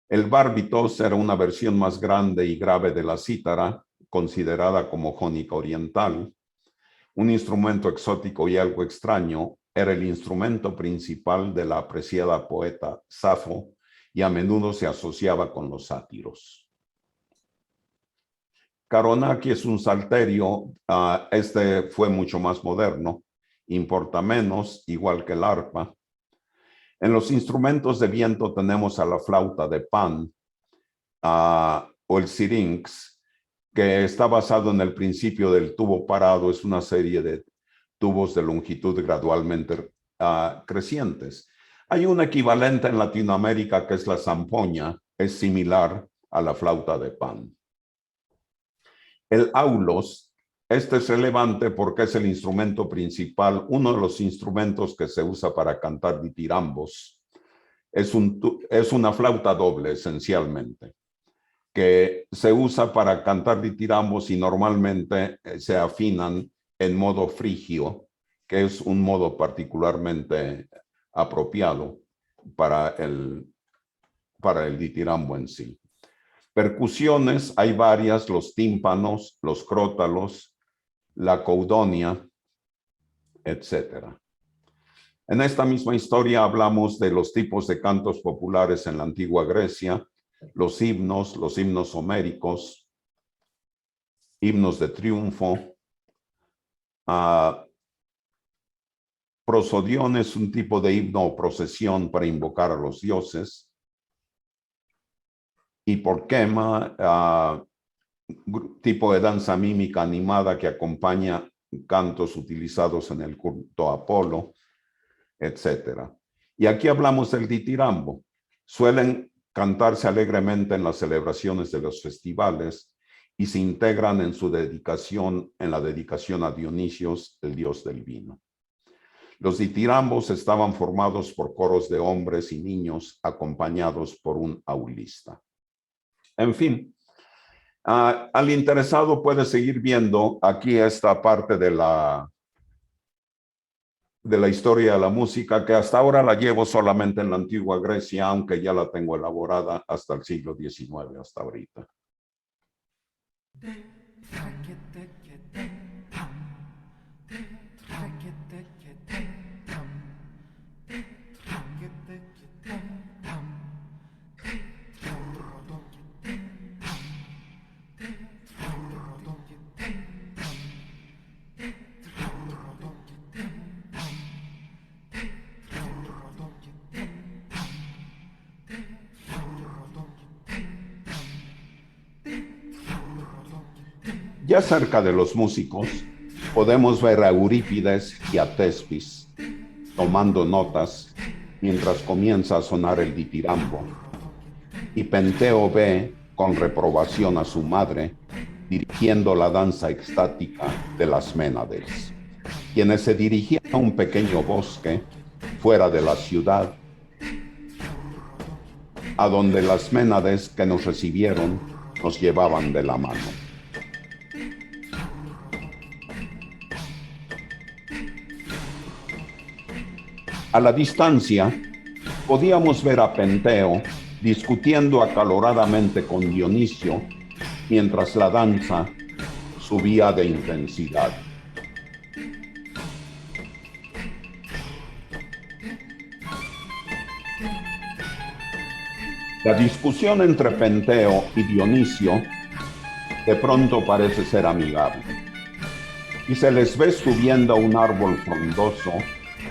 El bárbitos era una versión más grande y grave de la cítara, considerada como jónica oriental. Un instrumento exótico y algo extraño, era el instrumento principal de la apreciada poeta Safo y a menudo se asociaba con los sátiros. Caronaki es un salterio, este fue mucho más moderno, importa menos, igual que el arpa. En los instrumentos de viento tenemos a la flauta de Pan o el sirinx, que está basado en el principio del tubo parado, es una serie de tubos de longitud gradualmente crecientes. Hay un equivalente en Latinoamérica que es la zampoña, es similar a la flauta de Pan. El aulos, este es relevante porque es el instrumento principal, uno de los instrumentos que se usa para cantar ditirambos. Es una flauta doble esencialmente, que se usa para cantar ditirambos y normalmente se afinan en modo frigio, que es un modo particularmente apropiado para el ditirambo en sí. Percusiones, hay varias, los tímpanos, los crótalos, la caudonia, etc. En esta misma historia hablamos de los tipos de cantos populares en la antigua Grecia, los himnos homéricos, himnos de triunfo. Prosodión es un tipo de himno o procesión para invocar a los dioses. Hiporquema, tipo de danza mímica animada que acompaña cantos utilizados en el culto a Apolo. etc. Y aquí hablamos del ditirambo. Suelen cantarse alegremente en las celebraciones de los festivales y se integran en la dedicación a Dionisios, el dios del vino. Los ditirambos estaban formados por coros de hombres y niños acompañados por un aulista. En fin, al interesado puede seguir viendo aquí esta parte de la historia de la música, que hasta ahora la llevo solamente en la antigua Grecia, aunque ya la tengo elaborada hasta el siglo XIX, hasta ahorita. Ya cerca de los músicos, podemos ver a Eurípides y a Tespis tomando notas mientras comienza a sonar el ditirambo. Y Penteo ve con reprobación a su madre dirigiendo la danza extática de las Ménades, quienes se dirigían a un pequeño bosque fuera de la ciudad, a donde las Ménades que nos recibieron nos llevaban de la mano. A la distancia, podíamos ver a Penteo discutiendo acaloradamente con Dionisio mientras la danza subía de intensidad. La discusión entre Penteo y Dionisio de pronto parece ser amigable, y se les ve subiendo a un árbol frondoso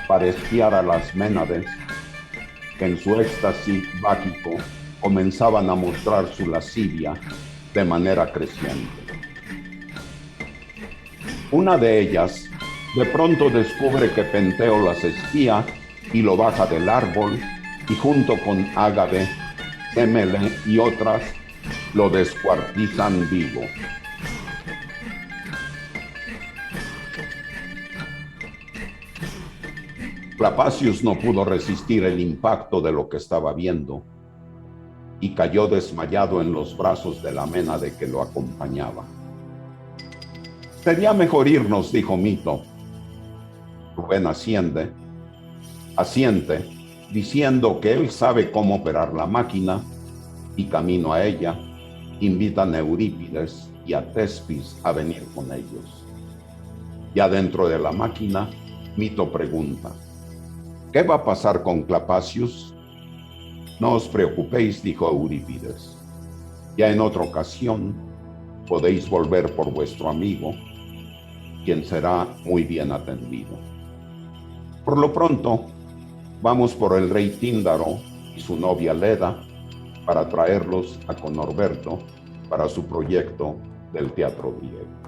para espiar a las Ménades, que en su éxtasis báquico comenzaban a mostrar su lascivia de manera creciente. Una de ellas de pronto descubre que Penteo las espía y lo baja del árbol, y junto con Ágave, Semele y otras lo descuartizan vivo. Clapacius no pudo resistir el impacto de lo que estaba viendo y cayó desmayado en los brazos de la Ménade que lo acompañaba. Sería mejor irnos, dijo Mito. Rubén asiente, diciendo que él sabe cómo operar la máquina, y camino a ella, invitan a Eurípides y a Tespis a venir con ellos. Ya dentro de la máquina, Mito pregunta: ¿qué va a pasar con Clapacius? No os preocupéis, dijo Eurípides. Ya en otra ocasión podéis volver por vuestro amigo, quien será muy bien atendido. Por lo pronto, vamos por el rey Tíndaro y su novia Leda para traerlos a Conorberto para su proyecto del teatro griego.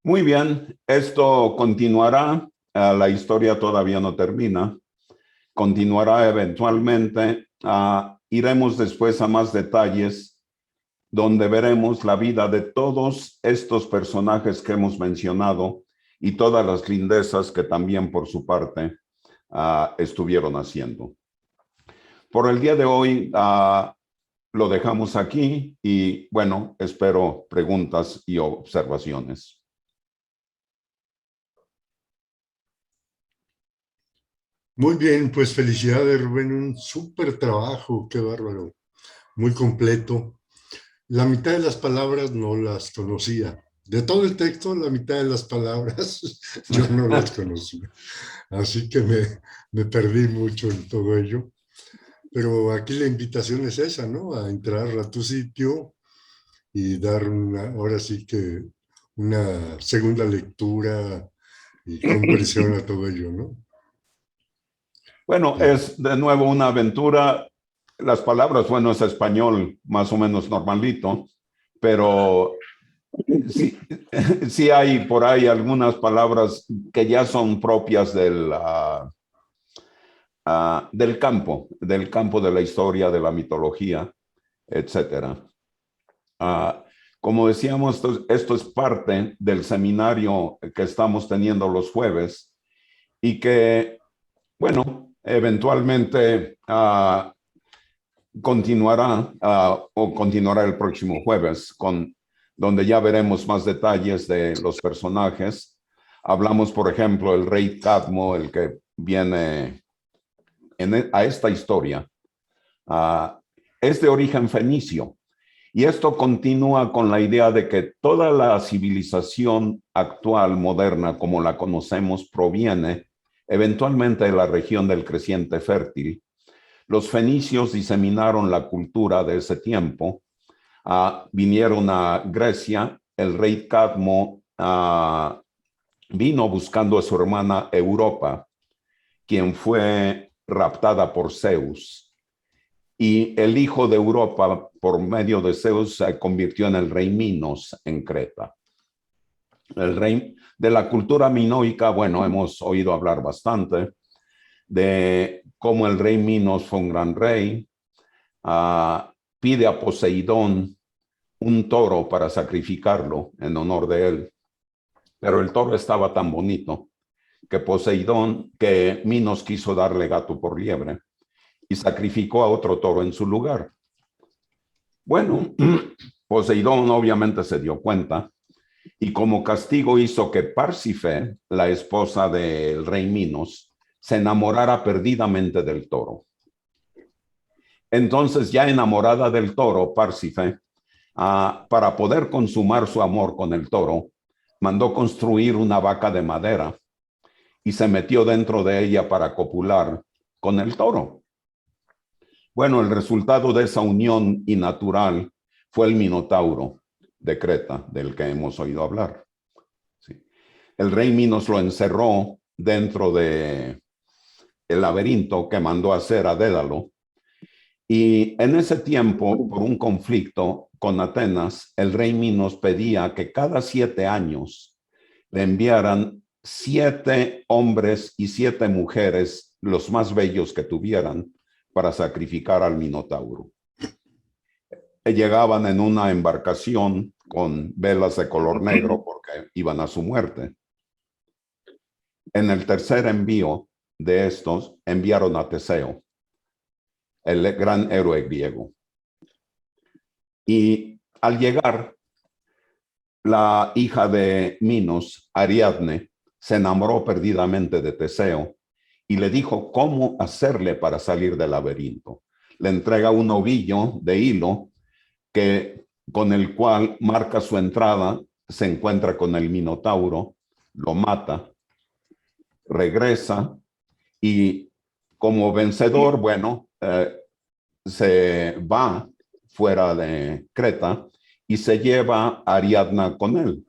Muy bien, esto continuará. La historia todavía no termina. Continuará eventualmente. Iremos después a más detalles, donde veremos la vida de todos estos personajes que hemos mencionado y todas las lindezas que también por su parte estuvieron haciendo. Por el día de hoy lo dejamos aquí y bueno, espero preguntas y observaciones.
Muy bien, pues felicidades, Rubén, un súper trabajo, qué bárbaro, muy completo. La mitad de las palabras no las conocía. De todo el texto, la mitad de las palabras yo no las conocía. Así que me perdí mucho en todo ello. Pero aquí la invitación es esa, ¿no? A entrar a tu sitio y dar ahora sí que una segunda lectura y comprensión a todo ello, ¿no?
Bueno, es de nuevo una aventura. Las palabras, bueno, es español más o menos normalito, pero sí, sí hay por ahí algunas palabras que ya son propias del campo de la historia, de la mitología, etcétera. Como decíamos, esto es parte del seminario que estamos teniendo los jueves y que, bueno, eventualmente continuará o continuará el próximo jueves, donde ya veremos más detalles de los personajes. Hablamos, por ejemplo, el rey Cadmo, el que viene a esta historia. Es de origen fenicio. Y esto continúa con la idea de que toda la civilización actual, moderna, como la conocemos, proviene eventualmente de la región del Creciente Fértil. Los fenicios diseminaron la cultura de ese tiempo, vinieron a Grecia, el rey Cadmo vino buscando a su hermana Europa, quien fue raptada por Zeus. Y el hijo de Europa, por medio de Zeus, se convirtió en el rey Minos en Creta. El rey de la cultura minoica, bueno, hemos oído hablar bastante de cómo el rey Minos fue un gran rey. Pide a Poseidón un toro para sacrificarlo en honor de él. Pero el toro estaba tan bonito que Minos quiso darle gato por liebre y sacrificó a otro toro en su lugar. Bueno, Poseidón obviamente se dio cuenta y como castigo hizo que Pársife, la esposa del rey Minos, se enamorara perdidamente del toro. Entonces, ya enamorada del toro, Pársife, para poder consumar su amor con el toro, mandó construir una vaca de madera y se metió dentro de ella para copular con el toro. Bueno, el resultado de esa unión innatural fue el Minotauro de Creta, del que hemos oído hablar. Sí. El rey Minos lo encerró dentro del laberinto que mandó hacer a Dédalo. Y en ese tiempo, por un conflicto con Atenas, el rey Minos pedía que cada 7 años le enviaran 7 hombres y 7 mujeres, los más bellos que tuvieran, para sacrificar al Minotauro. Llegaban en una embarcación con velas de color negro porque iban a su muerte. En el tercer envío de estos, enviaron a Teseo, el gran héroe griego. Y al llegar, la hija de Minos, Ariadne, se enamoró perdidamente de Teseo y le dijo cómo hacerle para salir del laberinto. Le entrega un ovillo de hilo con el cual marca su entrada, se encuentra con el Minotauro, lo mata, regresa y como vencedor, bueno, se va fuera de Creta y se lleva a Ariadna con él,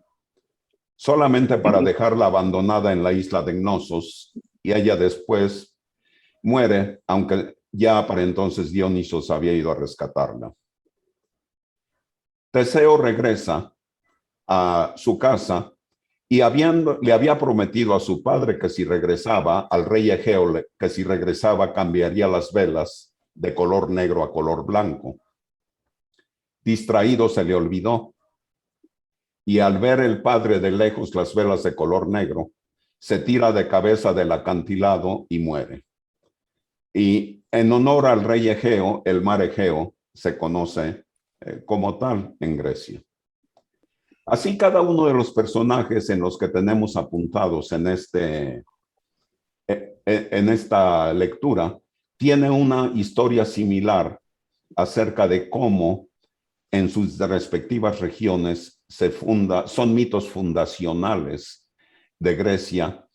solamente para dejarla abandonada en la isla de Gnosos, y ella después muere, aunque ya para entonces Dionisos había ido a rescatarla. Teseo regresa a su casa y le había prometido a su padre que si regresaba, al rey Egeo, que si regresaba cambiaría las velas de color negro a color blanco. Distraído se le olvidó, y al ver el padre de lejos las velas de color negro, se tira de cabeza del acantilado y muere. Y en honor al rey Egeo, el mar Egeo se conoce como tal en Grecia. Así cada uno de los personajes en los que tenemos apuntados en esta lectura tiene una historia similar acerca de cómo en sus respectivas regiones son mitos fundacionales de Grecia.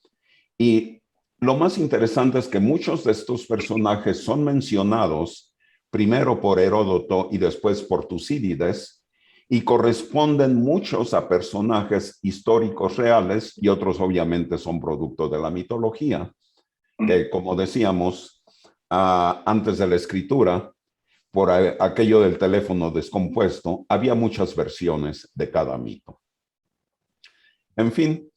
Y lo más interesante es que muchos de estos personajes son mencionados primero por Heródoto y después por Tucídides, y corresponden muchos a personajes históricos reales y otros obviamente son producto de la mitología, que como decíamos antes de la escritura, por aquello del teléfono descompuesto, había muchas versiones de cada mito. En fin,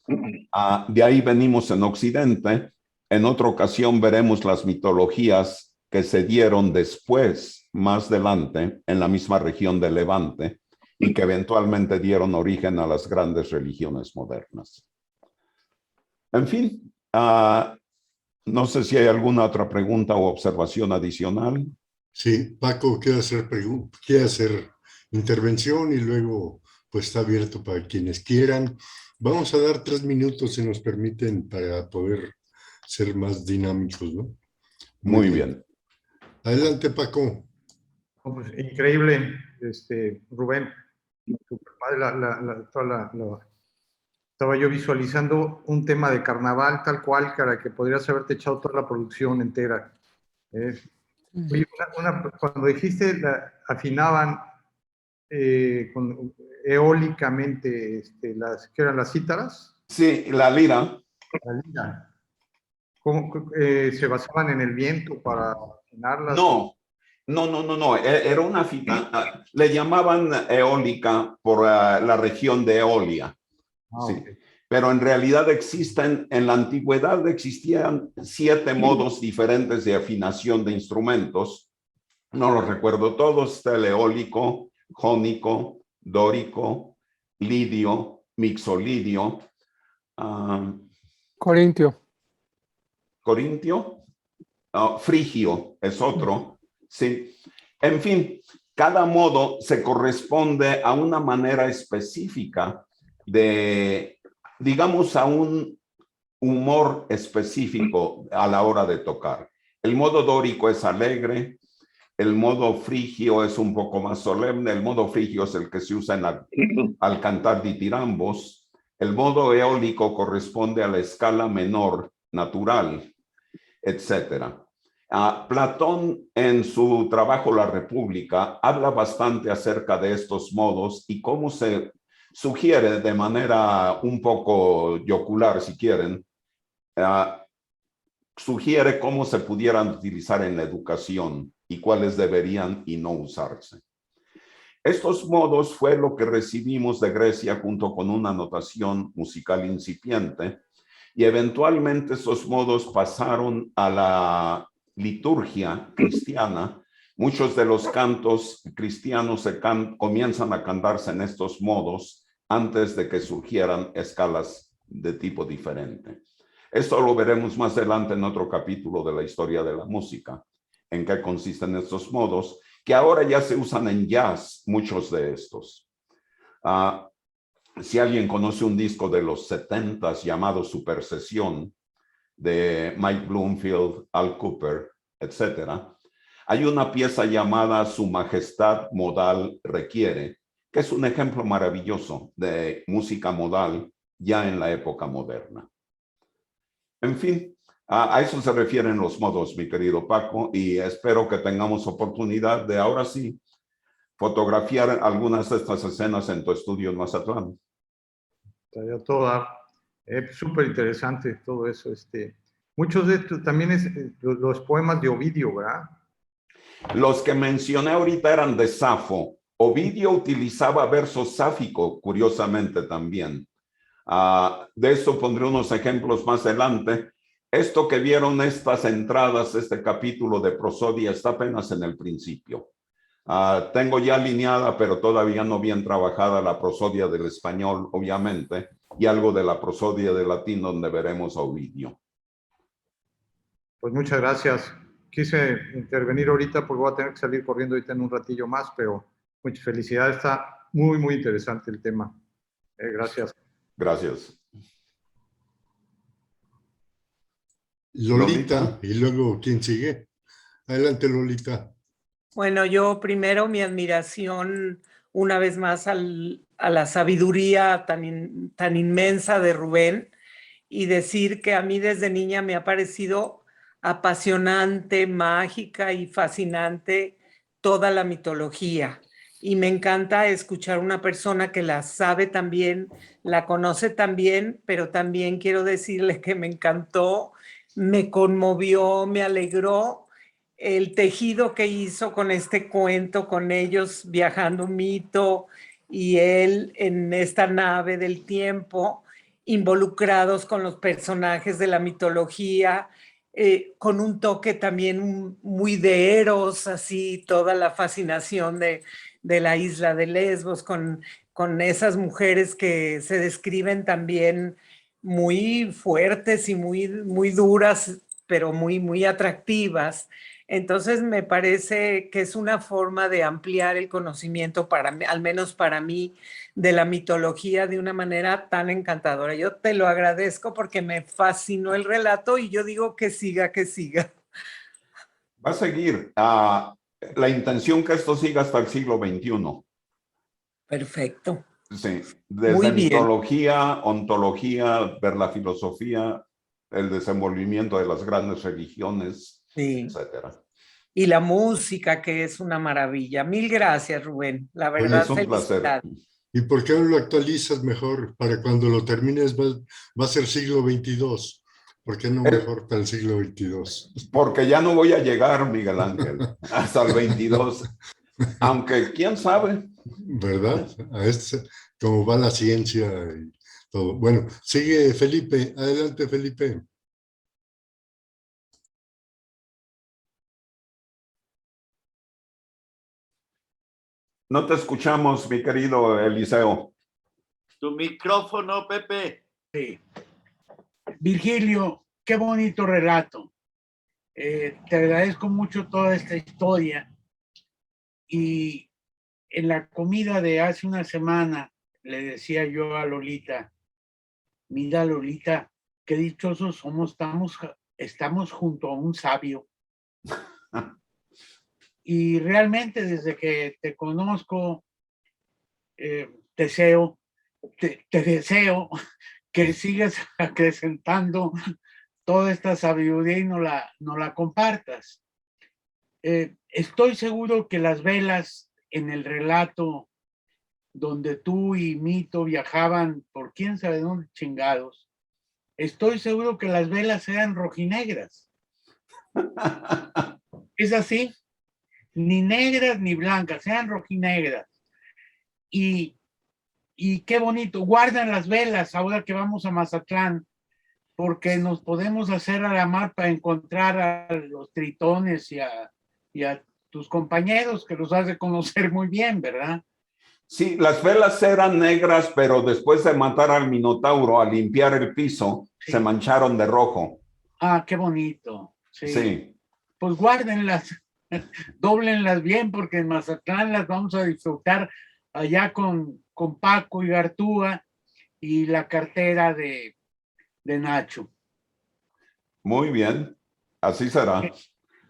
de ahí venimos en Occidente. En otra ocasión veremos las mitologías que se dieron después, más adelante, en la misma región de Levante, y que eventualmente dieron origen a las grandes religiones modernas. En fin, no sé si hay alguna otra pregunta o observación adicional.
Sí, Paco quiere hacer intervención y luego pues está abierto para quienes quieran. Vamos a dar 3 minutos si nos permiten para poder ser más dinámicos, ¿no?
Muy bien.
Adelante, Paco.
Pues, increíble, Rubén. Super padre, estaba yo visualizando un tema de carnaval tal cual, cara, que podrías haberte echado toda la producción entera. Oye, cuando dijiste afinaban eólicamente ¿qué eran las cítaras?
Sí, la lira.
La lira. ¿Cómo, se basaban en el viento para afinarlas?
No. Era una le llamaban eólica por la región de Eolia. Sí.
Okay.
Pero en realidad en la antigüedad existían 7 modos diferentes de afinación de instrumentos. No los recuerdo todos: está el eólico, jónico, dórico, lidio, mixolidio.
Corintio.
Frigio es otro. Sí. En fin, cada modo se corresponde a una manera específica digamos, a un humor específico a la hora de tocar. El modo dórico es alegre, el modo frigio es un poco más solemne, el modo frigio es el que se usa al cantar ditirambos, el modo eólico corresponde a la escala menor natural, etcétera. Platón, en su trabajo La República, habla bastante acerca de estos modos y cómo se sugiere de manera un poco yocular, si quieren, sugiere cómo se pudieran utilizar en la educación y cuáles deberían y no usarse. Estos modos fue lo que recibimos de Grecia junto con una notación musical incipiente, y eventualmente esos modos pasaron a la liturgia cristiana. Muchos de los cantos cristianos comienzan a cantarse en estos modos antes de que surgieran escalas de tipo diferente. Esto lo veremos más adelante en otro capítulo de la historia de la música, en qué consisten estos modos, que ahora ya se usan en jazz, muchos de estos. Si alguien conoce un disco de los 70s llamado Supersesión, de Mike Bloomfield, Al Cooper, etc., hay una pieza llamada Su Majestad Modal Requiere, que es un ejemplo maravilloso de música modal ya en la época moderna. En fin, a eso se refieren los modos, mi querido Paco, y espero que tengamos oportunidad de ahora sí fotografiar algunas de estas escenas en tu estudio en Mazatlán.
Estaría todo súper interesante todo eso. Muchos de estos también los poemas de Ovidio, ¿verdad?
Los que mencioné ahorita eran de Safo. Ovidio utilizaba verso sáfico, curiosamente también. De esto pondré unos ejemplos más adelante. Esto que vieron, estas entradas, este capítulo de prosodia, está apenas en el principio. Tengo ya alineada, pero todavía no bien trabajada, la prosodia del español, obviamente, y algo de la prosodia del latín, donde veremos a Ovidio.
Pues muchas gracias. Quise intervenir ahorita porque voy a tener que salir corriendo ahorita en un ratillo más, pero muchas felicidades. Está muy, muy interesante el tema. Gracias.
Gracias.
Lolita, y luego, ¿quién sigue? Adelante, Lolita.
Bueno, yo primero mi admiración una vez más a la sabiduría tan inmensa de Rubén, y decir que a mí desde niña me ha parecido apasionante, mágica y fascinante toda la mitología. Y me encanta escuchar una persona que la sabe también, la conoce también, pero también quiero decirle que me encantó, me conmovió, me alegró el tejido que hizo con este cuento, con ellos viajando un mito y él en esta nave del tiempo, involucrados con los personajes de la mitología, con un toque también muy de Eros, así toda la fascinación de la isla de Lesbos, con esas mujeres que se describen también muy fuertes y muy duras, pero muy atractivas. Entonces me parece que es una forma de ampliar el conocimiento, al menos para mí, de la mitología de una manera tan encantadora. Yo te lo agradezco porque me fascinó el relato y yo digo que siga, que siga.
Va a seguir. La intención que esto siga hasta el siglo XXI.
Perfecto.
Sí, desde
muy bien.
mitología, ontología, ver la filosofía, el desenvolvimiento de las grandes religiones,
Sí.
etcétera.
Y la música, que es una maravilla. Mil gracias, Rubén. La verdad,
es un placer.
¿Y por qué no lo actualizas mejor? Para cuando lo termines va a ser siglo XXII. ¿Por qué no mejor para el siglo XXII?
Porque ya no voy a llegar, Miguel Ángel, hasta el 22. Aunque, ¿quién sabe?
¿Verdad? Como va la ciencia y todo. Bueno, sigue Felipe. Adelante, Felipe.
No te escuchamos, mi querido Eliseo.
Tu micrófono, Pepe.
Sí. Virgilio, qué bonito relato. Te agradezco mucho toda esta historia. Y en la comida de hace una semana le decía yo a Lolita, mira Lolita, qué dichosos somos, estamos junto a un sabio. Y realmente desde que te conozco, te deseo que sigas acrecentando toda esta sabiduría y no la compartas. Estoy seguro que las velas en el relato donde tú y Mito viajaban por quién sabe dónde chingados, estoy seguro que las velas eran rojinegras. ¿Es así? Ni negras ni blancas, eran rojinegras. Y qué bonito, guardan las velas ahora que vamos a Mazatlán, porque nos podemos hacer a la mar para encontrar a los tritones y a tus compañeros, que los has de conocer muy bien, ¿verdad?
Sí, las velas eran negras, pero después de matar al Minotauro, al limpiar el piso, sí, se mancharon de rojo.
Ah, qué bonito. Sí.
Sí.
Pues guárdenlas, dóblenlas bien, porque en Mazatlán las vamos a disfrutar allá con Paco y Gartúa y la cartera de Nacho.
Muy bien, así será.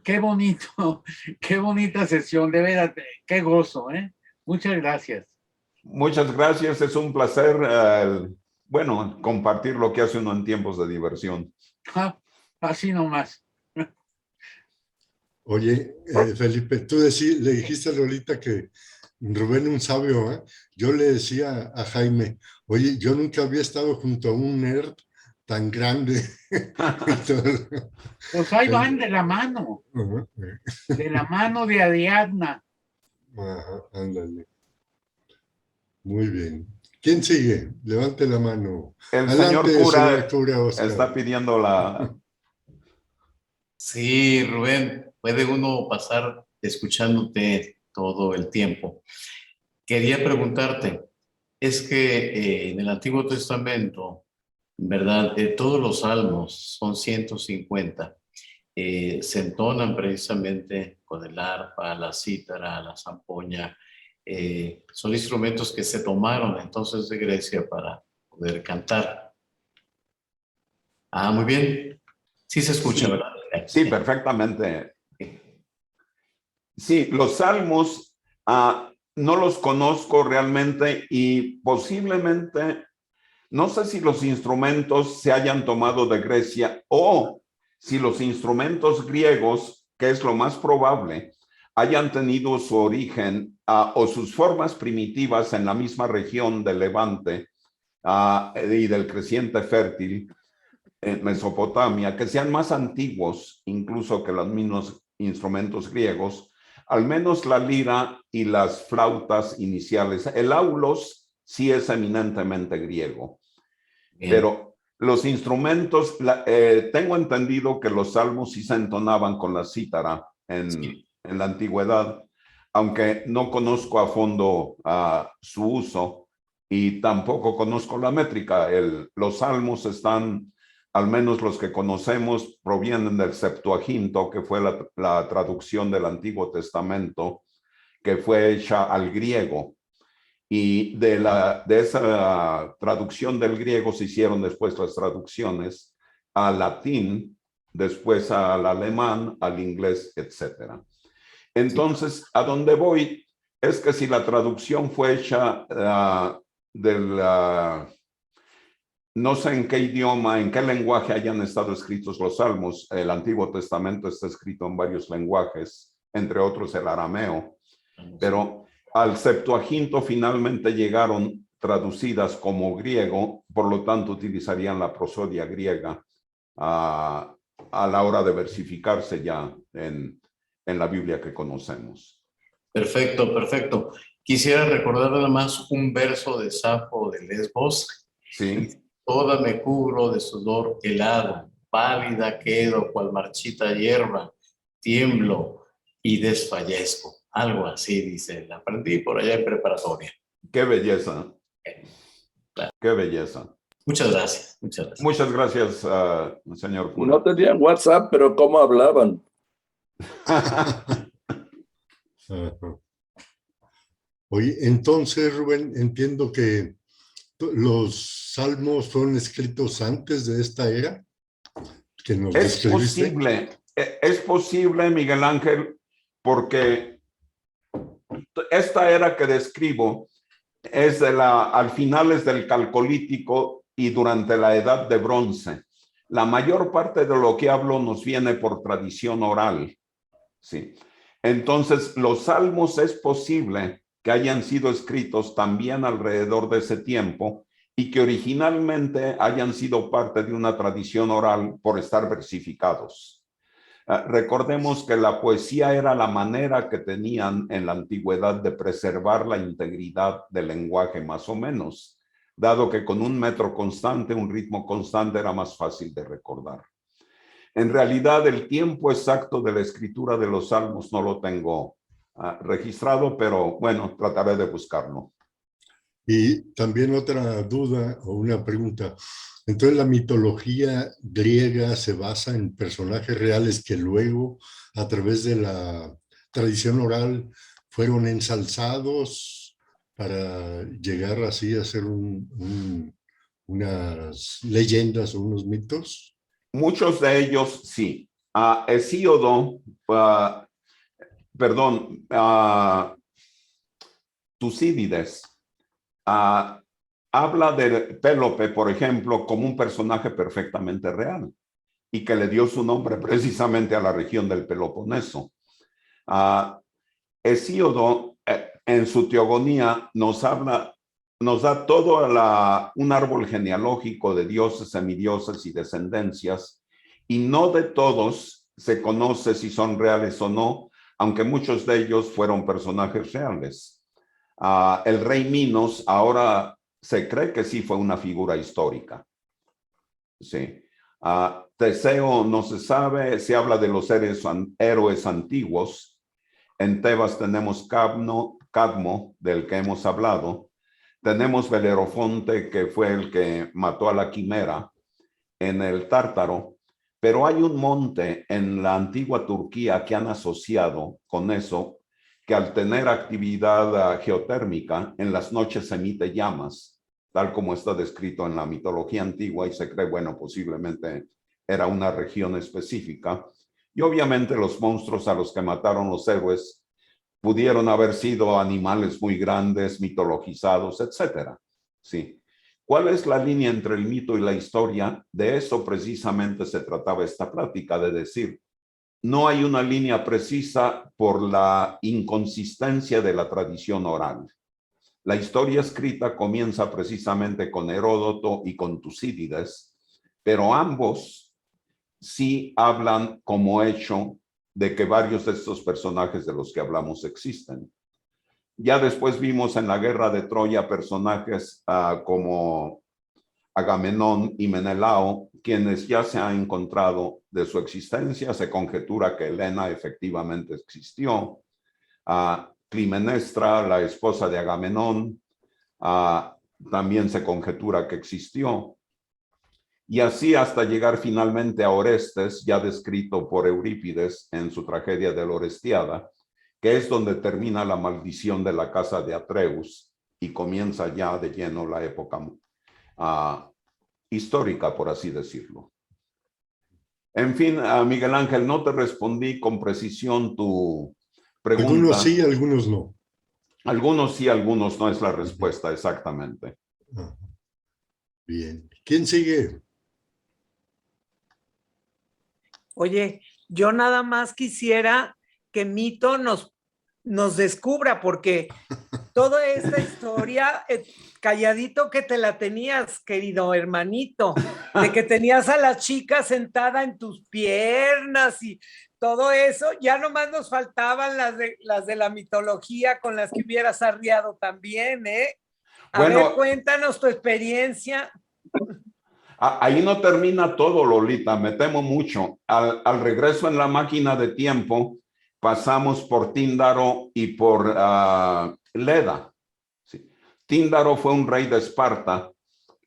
Qué bonito, qué bonita sesión, de verdad, qué gozo, ¿eh? Muchas gracias.
Muchas gracias, es un placer, bueno, compartir lo que hace uno en tiempos de diversión.
Así nomás.
Oye, Felipe, tú le dijiste a Lolita que Rubén un sabio, ¿eh? Yo le decía a Jaime, oye, yo nunca había estado junto a un nerd tan grande.
Pues ahí van de la mano. De la mano de Ariadna.
Ajá, ándale. Muy bien. ¿Quién sigue? Levante la mano.
El
Adelante,
señor cura
señor cura Oscar.
está pidiendo la...
Sí, Rubén, puede uno pasar escuchándote todo el tiempo. Quería preguntarte, es que en el Antiguo Testamento, ¿verdad? Todos los salmos, son 150, se entonan precisamente con el arpa, la cítara, la zampoña. Son instrumentos que se tomaron entonces de Grecia para poder cantar. Ah, muy bien. Sí se escucha,
Sí.
¿verdad?
Sí, perfectamente. Sí, los salmos no los conozco realmente y posiblemente, no sé si los instrumentos se hayan tomado de Grecia o si los instrumentos griegos, que es lo más probable, hayan tenido su origen o sus formas primitivas en la misma región del Levante y del creciente fértil en Mesopotamia, que sean más antiguos incluso que los mismos instrumentos griegos, al menos la lira y las flautas iniciales. El aulos sí es eminentemente griego. Bien. Pero los instrumentos, tengo entendido que los salmos sí se entonaban con la cítara en la antigüedad, aunque no conozco a fondo su uso y tampoco conozco la métrica. Los salmos están, al menos los que conocemos, provienen del Septuaginto, que fue la traducción del Antiguo Testamento, que fue hecha al griego. Y de esa traducción del griego se hicieron después las traducciones al latín, después al alemán, al inglés, etc. Entonces, a donde voy es que si la traducción fue hecha no sé en qué idioma, en qué lenguaje hayan estado escritos los salmos. El Antiguo Testamento está escrito en varios lenguajes, entre otros el arameo, pero al Septuaginto finalmente llegaron traducidas como griego, por lo tanto utilizarían la prosodia griega a la hora de versificarse ya en la Biblia que conocemos.
Perfecto, perfecto. Quisiera recordar nada más un verso de Safo de Lesbos.
Sí.
Toda me cubro de sudor helado, pálida quedo cual marchita hierba, tiemblo y desfallezco. Algo así dice, la aprendí por allá en preparatoria.
Qué belleza.
Claro.
Qué belleza.
Muchas gracias, muchas gracias.
Muchas gracias, señor cura.
No tenían WhatsApp, pero ¿cómo hablaban?
Oye, entonces, Rubén, entiendo que los salmos fueron escritos antes de esta era que nos describiste.
Es posible, Miguel Ángel, porque esta era que describo es al finales del Calcolítico y durante la Edad de Bronce. La mayor parte de lo que hablo nos viene por tradición oral. Sí. Entonces, los salmos es posible que hayan sido escritos también alrededor de ese tiempo y que originalmente hayan sido parte de una tradición oral por estar versificados. Recordemos que la poesía era la manera que tenían en la antigüedad de preservar la integridad del lenguaje más o menos, dado que con un metro constante, un ritmo constante era más fácil de recordar. En realidad, el tiempo exacto de la escritura de los salmos no lo tengo registrado, pero bueno, trataré de buscarlo.
Y también otra duda o una pregunta. Entonces, ¿la mitología griega se basa en personajes reales que luego, a través de la tradición oral, fueron ensalzados para llegar así a ser unas leyendas o unos mitos?
Muchos de ellos sí. Hesíodo, Tucídides, habla de Pélope, por ejemplo, como un personaje perfectamente real y que le dio su nombre precisamente a la región del Peloponeso. Hesíodo, en su Teogonía, nos da todo un árbol genealógico de dioses, semidioses y descendencias, y no de todos se conoce si son reales o no, aunque muchos de ellos fueron personajes reales. El rey Minos, ahora se cree que sí fue una figura histórica. Sí. Teseo no se sabe, se habla de los héroes antiguos. En Tebas tenemos Cadmo, del que hemos hablado. Tenemos Belerofonte, que fue el que mató a la quimera en el Tártaro. Pero hay un monte en la antigua Turquía que han asociado con eso, que al tener actividad geotérmica, en las noches emite llamas, tal como está descrito en la mitología antigua, y se cree, bueno, posiblemente era una región específica. Y obviamente los monstruos a los que mataron los héroes pudieron haber sido animales muy grandes, mitologizados, etcétera. Sí. ¿Cuál es la línea entre el mito y la historia? De eso precisamente se trataba esta plática, de decir, no hay una línea precisa por la inconsistencia de la tradición oral. La historia escrita comienza precisamente con Heródoto y con Tucídides, pero ambos sí hablan como hecho de que varios de estos personajes de los que hablamos existen. Ya después vimos en la guerra de Troya personajes como Agamenón y Menelao, quienes ya se han encontrado de su existencia. Se conjetura que Helena efectivamente existió. Climenestra, la esposa de Agamenón, también se conjetura que existió. Y así hasta llegar finalmente a Orestes, ya descrito por Eurípides en su tragedia de la Orestiada, que es donde termina la maldición de la casa de Atreus y comienza ya de lleno la época histórica, por así decirlo. En fin, Miguel Ángel, no te respondí con precisión tu pregunta.
Algunos sí, algunos no.
Algunos sí, algunos no es la respuesta, exactamente.
Bien. ¿Quién sigue?
Oye, yo nada más quisiera que Mito nos descubra, porque toda esta historia, calladito que te la tenías, querido hermanito, de que tenías a la chica sentada en tus piernas y todo eso, ya nomás nos faltaban las de la mitología con las que hubieras arriado también, ¿eh? A ver, cuéntanos tu experiencia.
Ahí no termina todo, Lolita, me temo mucho. Al regreso en la máquina de tiempo, pasamos por Tíndaro y por Leda. Sí. Tíndaro fue un rey de Esparta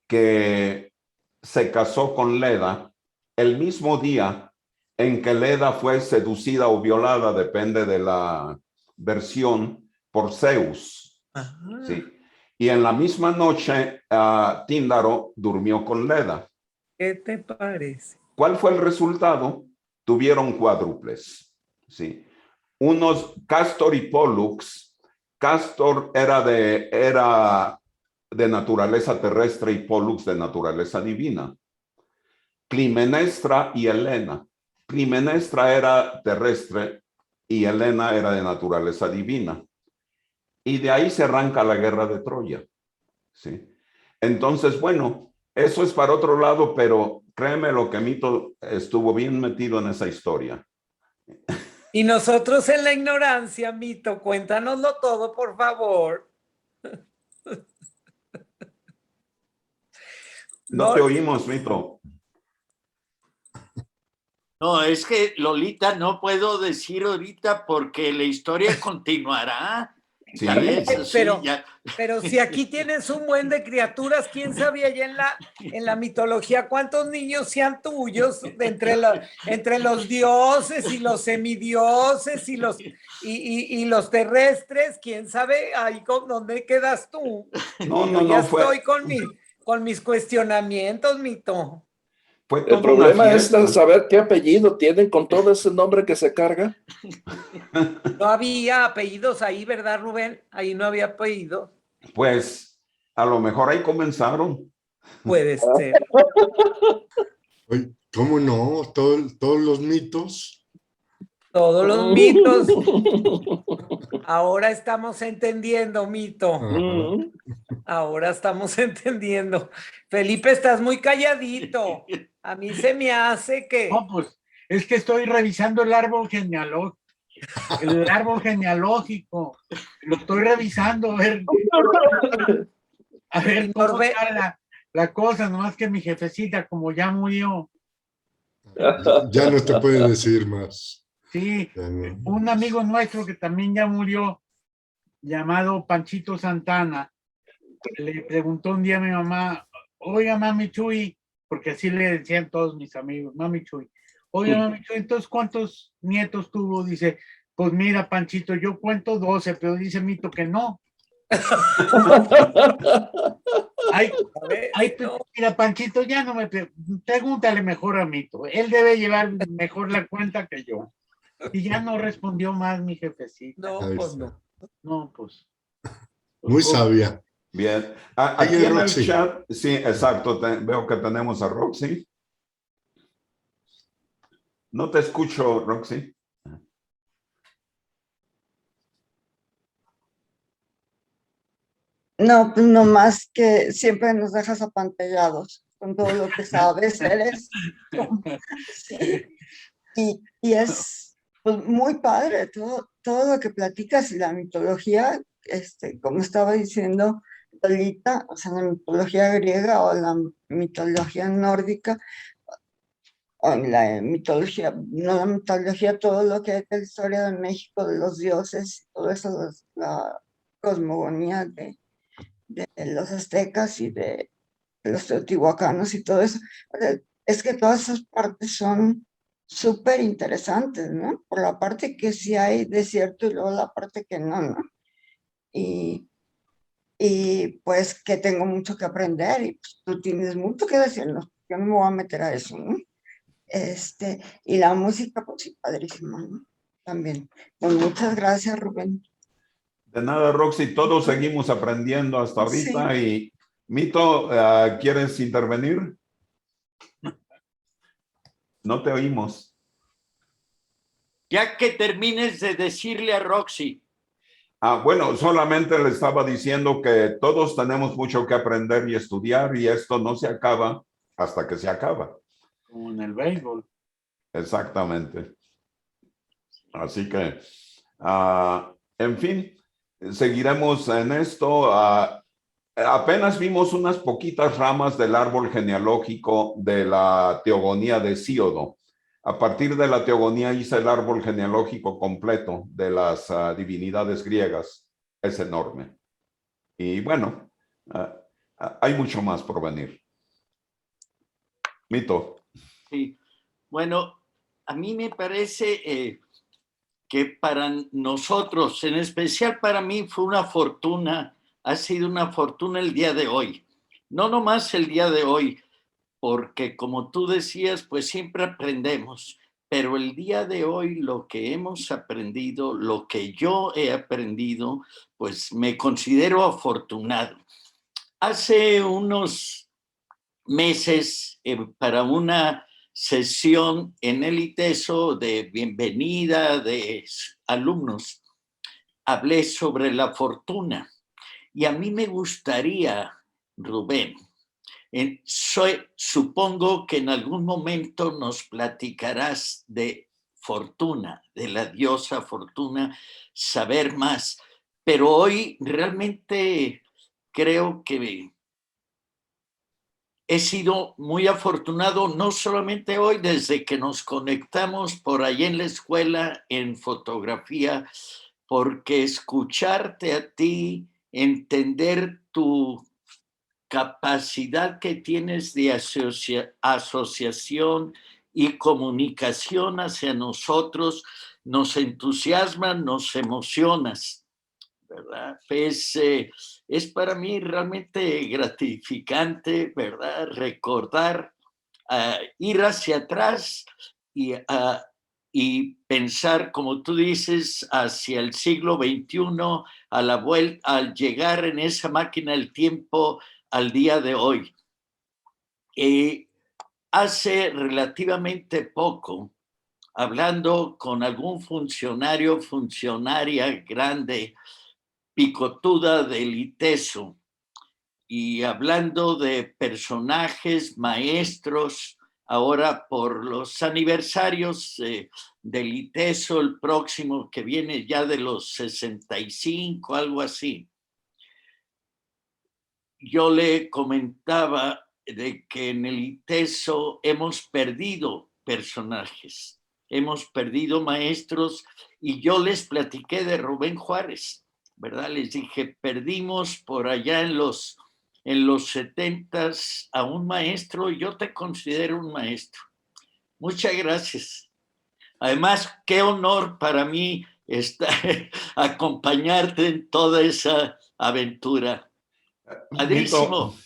que se casó con Leda el mismo día en que Leda fue seducida o violada, depende de la versión, por Zeus. Sí. Y en la misma noche, Tíndaro durmió con Leda.
¿Qué te parece?
¿Cuál fue el resultado? Tuvieron cuádruples. ¿Sí? Unos, Castor y Pollux. Castor era de naturaleza terrestre y Pollux de naturaleza divina. Climenestra y Helena. Climenestra era terrestre y Helena era de naturaleza divina. Y de ahí se arranca la guerra de Troya. ¿Sí? Entonces, bueno, eso es para otro lado, pero créeme lo que Mito estuvo bien metido en esa historia.
Y nosotros en la ignorancia, Mito, cuéntanoslo todo, por favor.
No te oímos, Mito.
No, es que Lolita no puedo decir ahorita porque la historia continuará.
Sí.
Pero si aquí tienes un buen de criaturas, ¿quién sabía ya en la mitología cuántos niños sean tuyos entre los dioses y los semidioses y los terrestres? ¿Quién sabe ahí dónde quedas tú?
No,
estoy con mis cuestionamientos, Mito.
El problema es saber qué apellido tienen con todo ese nombre que se carga.
No había apellidos ahí, ¿verdad, Rubén? Ahí no había apellidos.
Pues a lo mejor ahí comenzaron.
Puede ser.
Oye, ¿cómo no? Todos los mitos.
Todos los mitos. Ahora estamos entendiendo, Mito. Ahora estamos entendiendo. Felipe, estás muy calladito. A mí se me hace que...
No, pues es que estoy revisando el árbol genealógico. El árbol genealógico. Lo estoy revisando, a ver. A ver,
En
¿cómo
Norve-
está la cosa? Nomás que mi jefecita, como ya murió,
Ya no te puede decir más.
sí,
Ya no.
un amigo nuestro que también ya murió, llamado Panchito Santana, le preguntó un día a mi mamá, oiga, mami Chuy, porque así le decían todos mis amigos, mami Chuy, oiga, mami Chuy, entonces, ¿cuántos nietos tuvo? Dice, pues mira, Panchito, yo cuento 12, pero dice Mito que no. Ay,
A ver,
ay,
no,
mira, Panchito, ya no me pregúntale mejor a Mito. Él debe llevar mejor la cuenta que yo. Y ya no respondió más mi jefecita.
no,
Ahí
pues
está.
no.
No, pues.
Muy sabia.
Bien.
Sigue
Aquí en el
Roxy.
chat, sí, exacto, veo que tenemos a Roxy. No te escucho, Roxy.
No, pues no más que siempre nos dejas apantallados con todo lo que sabes, eres como- sí, y es pues, muy padre todo lo que platicas y la mitología, como estaba diciendo Lolita, o sea, la mitología griega o la mitología nórdica, o en la mitología, no la mitología, todo lo que es de la historia de México, de los dioses, todo eso, la cosmogonía de los aztecas y de los teotihuacanos y todo eso. O sea, es que todas esas partes son súper interesantes, ¿no? Por la parte que sí hay desierto y luego la parte que no, ¿no? Y, y pues que tengo mucho que aprender y pues, tú tienes mucho que decirnos. Yo no me voy a meter a eso, ¿no? Y la música, pues sí, padrísima, ¿no? También. Pues muchas gracias, Rubén.
De nada, Roxy, todos seguimos aprendiendo hasta ahorita.
Sí.
Y Mito, ¿quieres intervenir? No te oímos.
Ya que termines de decirle a Roxy.
Bueno, solamente le estaba diciendo que todos tenemos mucho que aprender y estudiar y esto no se acaba hasta que se acaba.
Como en el béisbol.
Exactamente. Así que, en fin, seguiremos en esto. Apenas vimos unas poquitas ramas del árbol genealógico de la teogonía de Hesíodo. A partir de la teogonía hice el árbol genealógico completo de las divinidades griegas. Es enorme. Y bueno, hay mucho más por venir. Mito.
Sí. Bueno, a mí me parece que para nosotros, en especial para mí, fue una fortuna, ha sido una fortuna el día de hoy. No nomás el día de hoy, porque como tú decías, pues siempre aprendemos, pero el día de hoy lo que hemos aprendido, lo que yo he aprendido, pues me considero afortunado. Hace unos meses, para una sesión en el ITESO de bienvenida de alumnos, hablé sobre la fortuna. Y a mí me gustaría, Rubén, supongo que en algún momento nos platicarás de Fortuna, de la diosa Fortuna, saber más. Pero hoy realmente creo que he sido muy afortunado, no solamente hoy, desde que nos conectamos por ahí en la escuela en fotografía, porque escucharte a ti, entender tu capacidad que tienes de asociación y comunicación hacia nosotros, nos entusiasma, nos emocionas, ¿verdad? Es para mí realmente gratificante, ¿verdad? Recordar, ir hacia atrás y pensar, como tú dices, hacia el siglo XXI, a la vuelta, al llegar en esa máquina del tiempo al día de hoy. Hace relativamente poco, hablando con algún funcionaria grande, picotuda del ITESO, y hablando de personajes, maestros, ahora por los aniversarios del ITESO, el próximo que viene ya de los 65, algo así. yo le comentaba de que en el ITESO hemos perdido personajes, hemos perdido maestros, y yo les platiqué de Rubén Juárez, ¿verdad? Les dije, perdimos por allá en los 70s a un maestro, y yo te considero un maestro. Muchas gracias. Además, qué honor para mí acompañarte en toda esa aventura. Padrísimo.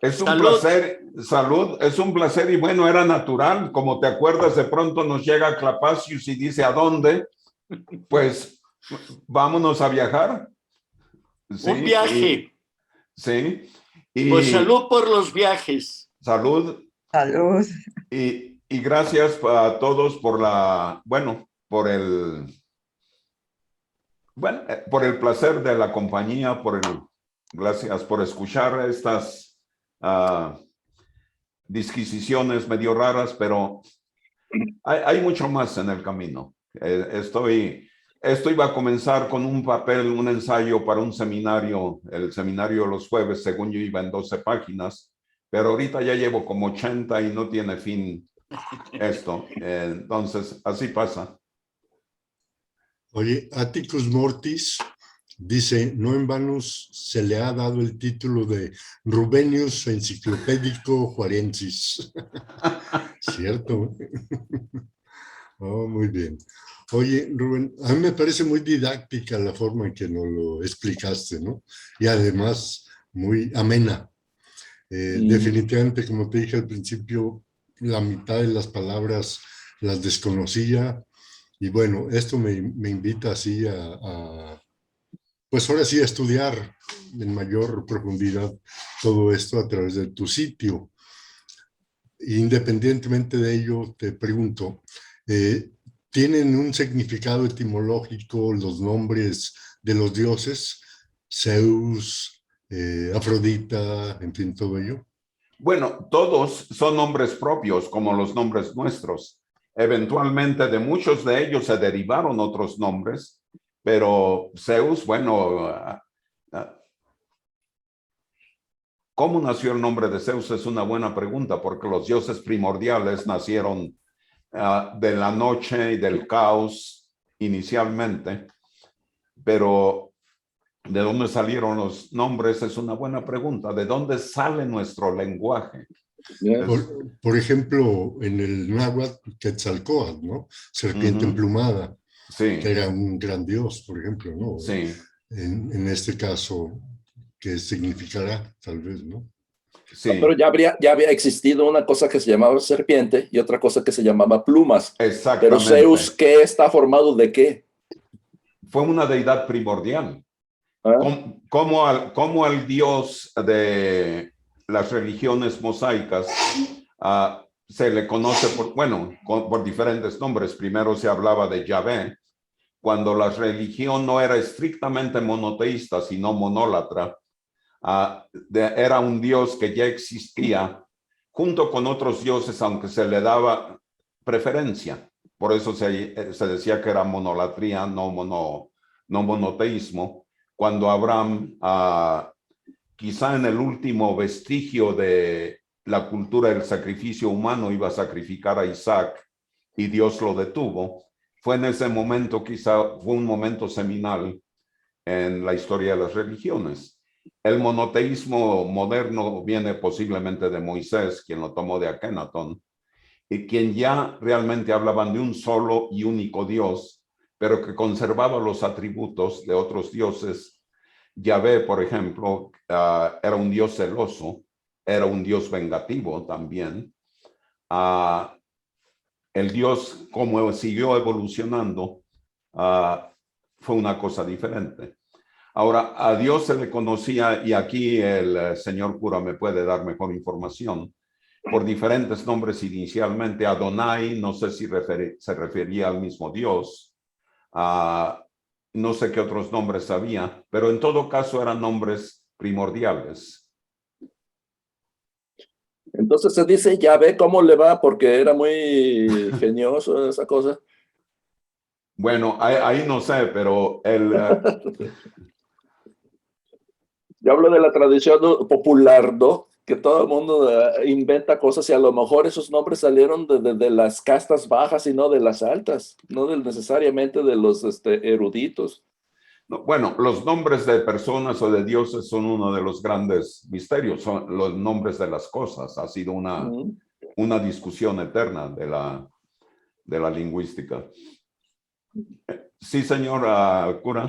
Es un placer, salud, es un placer, y bueno, era natural, como te acuerdas, de pronto nos llega Clapacius y dice, ¿a dónde? Pues vámonos a viajar.
Sí, un viaje.
Sí.
Pues salud por los viajes.
Salud.
Salud.
Y gracias a todos por por el placer de la compañía, gracias por escuchar estas disquisiciones medio raras, pero hay mucho más en el camino. Esto iba a comenzar con un ensayo para un seminario, el seminario de los jueves, según yo iba en 12 páginas, pero ahorita ya llevo como 80 y no tiene fin esto. Entonces, así pasa.
Oye, Atticus Mortis dice, no en vano se le ha dado el título de Rubenius Enciclopédico Juarensis. ¿Cierto? Oh, muy bien. Oye, Rubén, a mí me parece muy didáctica la forma en que nos lo explicaste, ¿no? Y además muy amena. Definitivamente, como te dije al principio, la mitad de las palabras las desconocía, y bueno, esto me invita así pues ahora sí a estudiar en mayor profundidad todo esto a través de tu sitio. Independientemente de ello, te pregunto, ¿tienen un significado etimológico los nombres de los dioses? Zeus, Afrodita, en fin, todo ello.
Bueno, todos son nombres propios, como los nombres nuestros. Eventualmente de muchos de ellos se derivaron otros nombres, pero Zeus, bueno, ¿cómo nació el nombre de Zeus? Es una buena pregunta, porque los dioses primordiales nacieron de la noche y del caos inicialmente, pero ¿de dónde salieron los nombres? Es una buena pregunta. ¿De dónde sale nuestro lenguaje?
Por ejemplo, en el náhuatl, Quetzalcóatl, ¿no? Serpiente emplumada,
sí,
que era un gran dios, por ejemplo, ¿no?
Sí.
En este caso, ¿qué significará? Tal vez, ¿no?
Sí.
No, pero ya había existido una cosa que se llamaba serpiente y otra cosa que se llamaba plumas.
Exactamente.
Pero Zeus, ¿qué está formado de qué?
Fue una deidad primordial. Como al dios de las religiones mosaicas se le conoce por diferentes nombres. Primero se hablaba de Yahvé, cuando la religión no era estrictamente monoteísta, sino monólatra. Era un dios que ya existía junto con otros dioses, aunque se le daba preferencia. Por eso se decía que era monolatría, no monoteísmo. Cuando Abraham, quizá en el último vestigio de la cultura del sacrificio humano, iba a sacrificar a Isaac y Dios lo detuvo, fue en ese momento, quizá fue un momento seminal en la historia de las religiones. El monoteísmo moderno viene posiblemente de Moisés, quien lo tomó de Akenatón, y quien ya realmente hablaban de un solo y único Dios, pero que conservaba los atributos de otros dioses. Yahvé, por ejemplo, era un dios celoso, era un dios vengativo también. El dios, como siguió evolucionando, fue una cosa diferente. Ahora, a Dios se le conocía, y aquí el señor cura me puede dar mejor información, por diferentes nombres inicialmente. Adonai, no sé si se refería al mismo Dios. No sé qué otros nombres había, pero en todo caso eran nombres primordiales.
Entonces se dice, ya ve cómo le va, porque era muy genioso esa cosa.
Bueno, ahí no sé, pero
Yo hablo de la tradición popular, ¿no? Que todo el mundo inventa cosas y a lo mejor esos nombres salieron de las castas bajas y no de las altas, no necesariamente de los eruditos.
No, bueno, los nombres de personas o de dioses son uno de los grandes misterios, son los nombres de las cosas. Ha sido una discusión eterna de la lingüística. Sí, señora cura.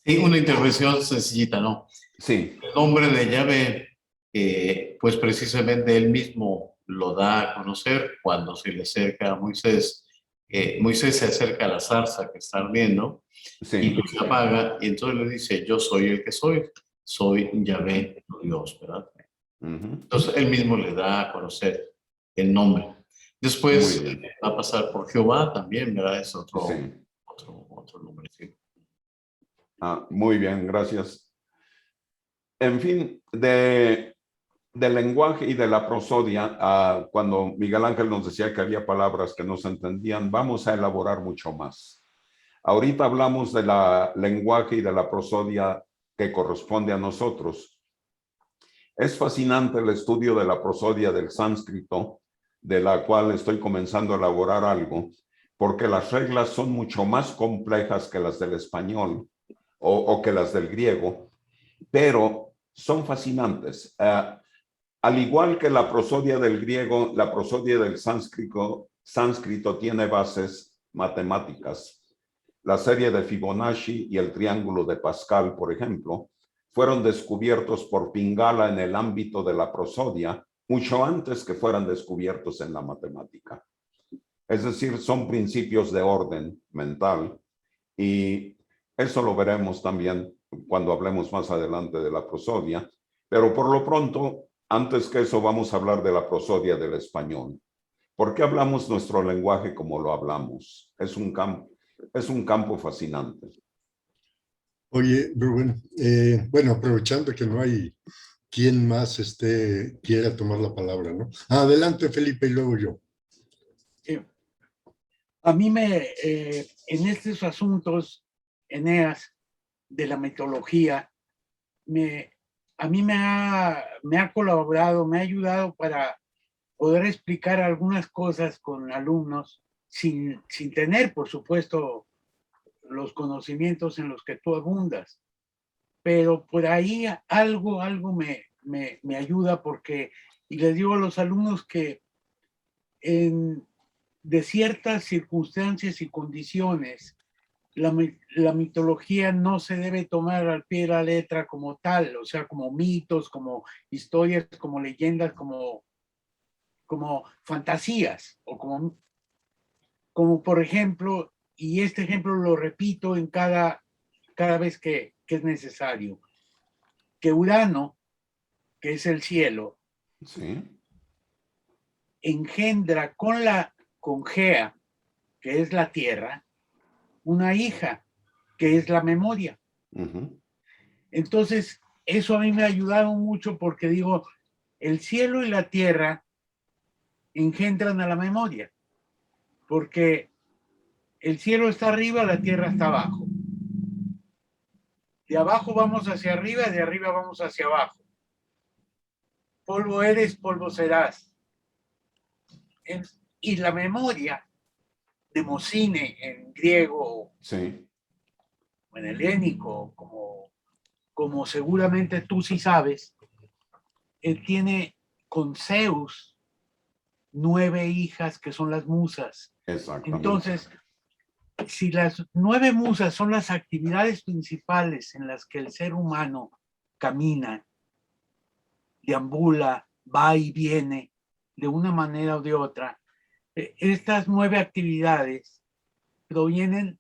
Sí, una intervención sencillita, ¿no?
Sí.
El nombre de Yahvé, pues precisamente él mismo lo da a conocer cuando se le acerca a Moisés. Moisés se acerca a la zarza que está ardiendo y que se apaga, y entonces le dice, yo soy el que soy Yahvé, tu Dios, ¿verdad? Entonces él mismo le da a conocer el nombre. Después va a pasar por Jehová también, ¿verdad? Es otro nombre. Sí.
Muy bien, gracias. En fin, del lenguaje y de la prosodia, cuando Miguel Ángel nos decía que había palabras que no se entendían, vamos a elaborar mucho más. Ahorita hablamos del lenguaje y de la prosodia que corresponde a nosotros. Es fascinante el estudio de la prosodia del sánscrito, de la cual estoy comenzando a elaborar algo, porque las reglas son mucho más complejas que las del español o que las del griego, pero son fascinantes. Al igual que la prosodia del griego, la prosodia del sánscrito tiene bases matemáticas. La serie de Fibonacci y el triángulo de Pascal, por ejemplo, fueron descubiertos por Pingala en el ámbito de la prosodia mucho antes que fueran descubiertos en la matemática. Es decir, son principios de orden mental y eso lo veremos también cuando hablemos más adelante de la prosodia, pero por lo pronto, antes que eso, vamos a hablar de la prosodia del español. ¿Por qué hablamos nuestro lenguaje como lo hablamos? Es un campo fascinante.
Oye, Rubén, bueno, aprovechando que no hay quien más quiera tomar la palabra, ¿no? Adelante, Felipe, y luego yo.
A mí en estos asuntos, Eneas, de la mitología, a mí me ha colaborado, me ha ayudado para poder explicar algunas cosas con alumnos sin tener, por supuesto, los conocimientos en los que tú abundas. Pero por ahí algo me ayuda porque, y les digo a los alumnos que de ciertas circunstancias y condiciones, la mitología no se debe tomar al pie de la letra como tal, o sea, como mitos, como historias, como leyendas, como fantasías, o como por ejemplo, y este ejemplo lo repito en cada vez que es necesario, que Urano, que es el cielo,
sí,
engendra con Gea, que es la tierra, una hija, que es la memoria. Entonces, eso a mí me ha ayudado mucho porque digo, el cielo y la tierra engendran a la memoria, porque el cielo está arriba, la tierra está abajo. De abajo vamos hacia arriba, de arriba vamos hacia abajo. Polvo eres, polvo serás. Y la memoria, demosine en griego,
sí,
o en helénico, como seguramente tú sí sabes, tiene con Zeus 9 hijas que son las musas.
exactamente.
Entonces, si las 9 musas son las actividades principales en las que el ser humano camina, deambula, va y viene de una manera o de otra, estas 9 actividades provienen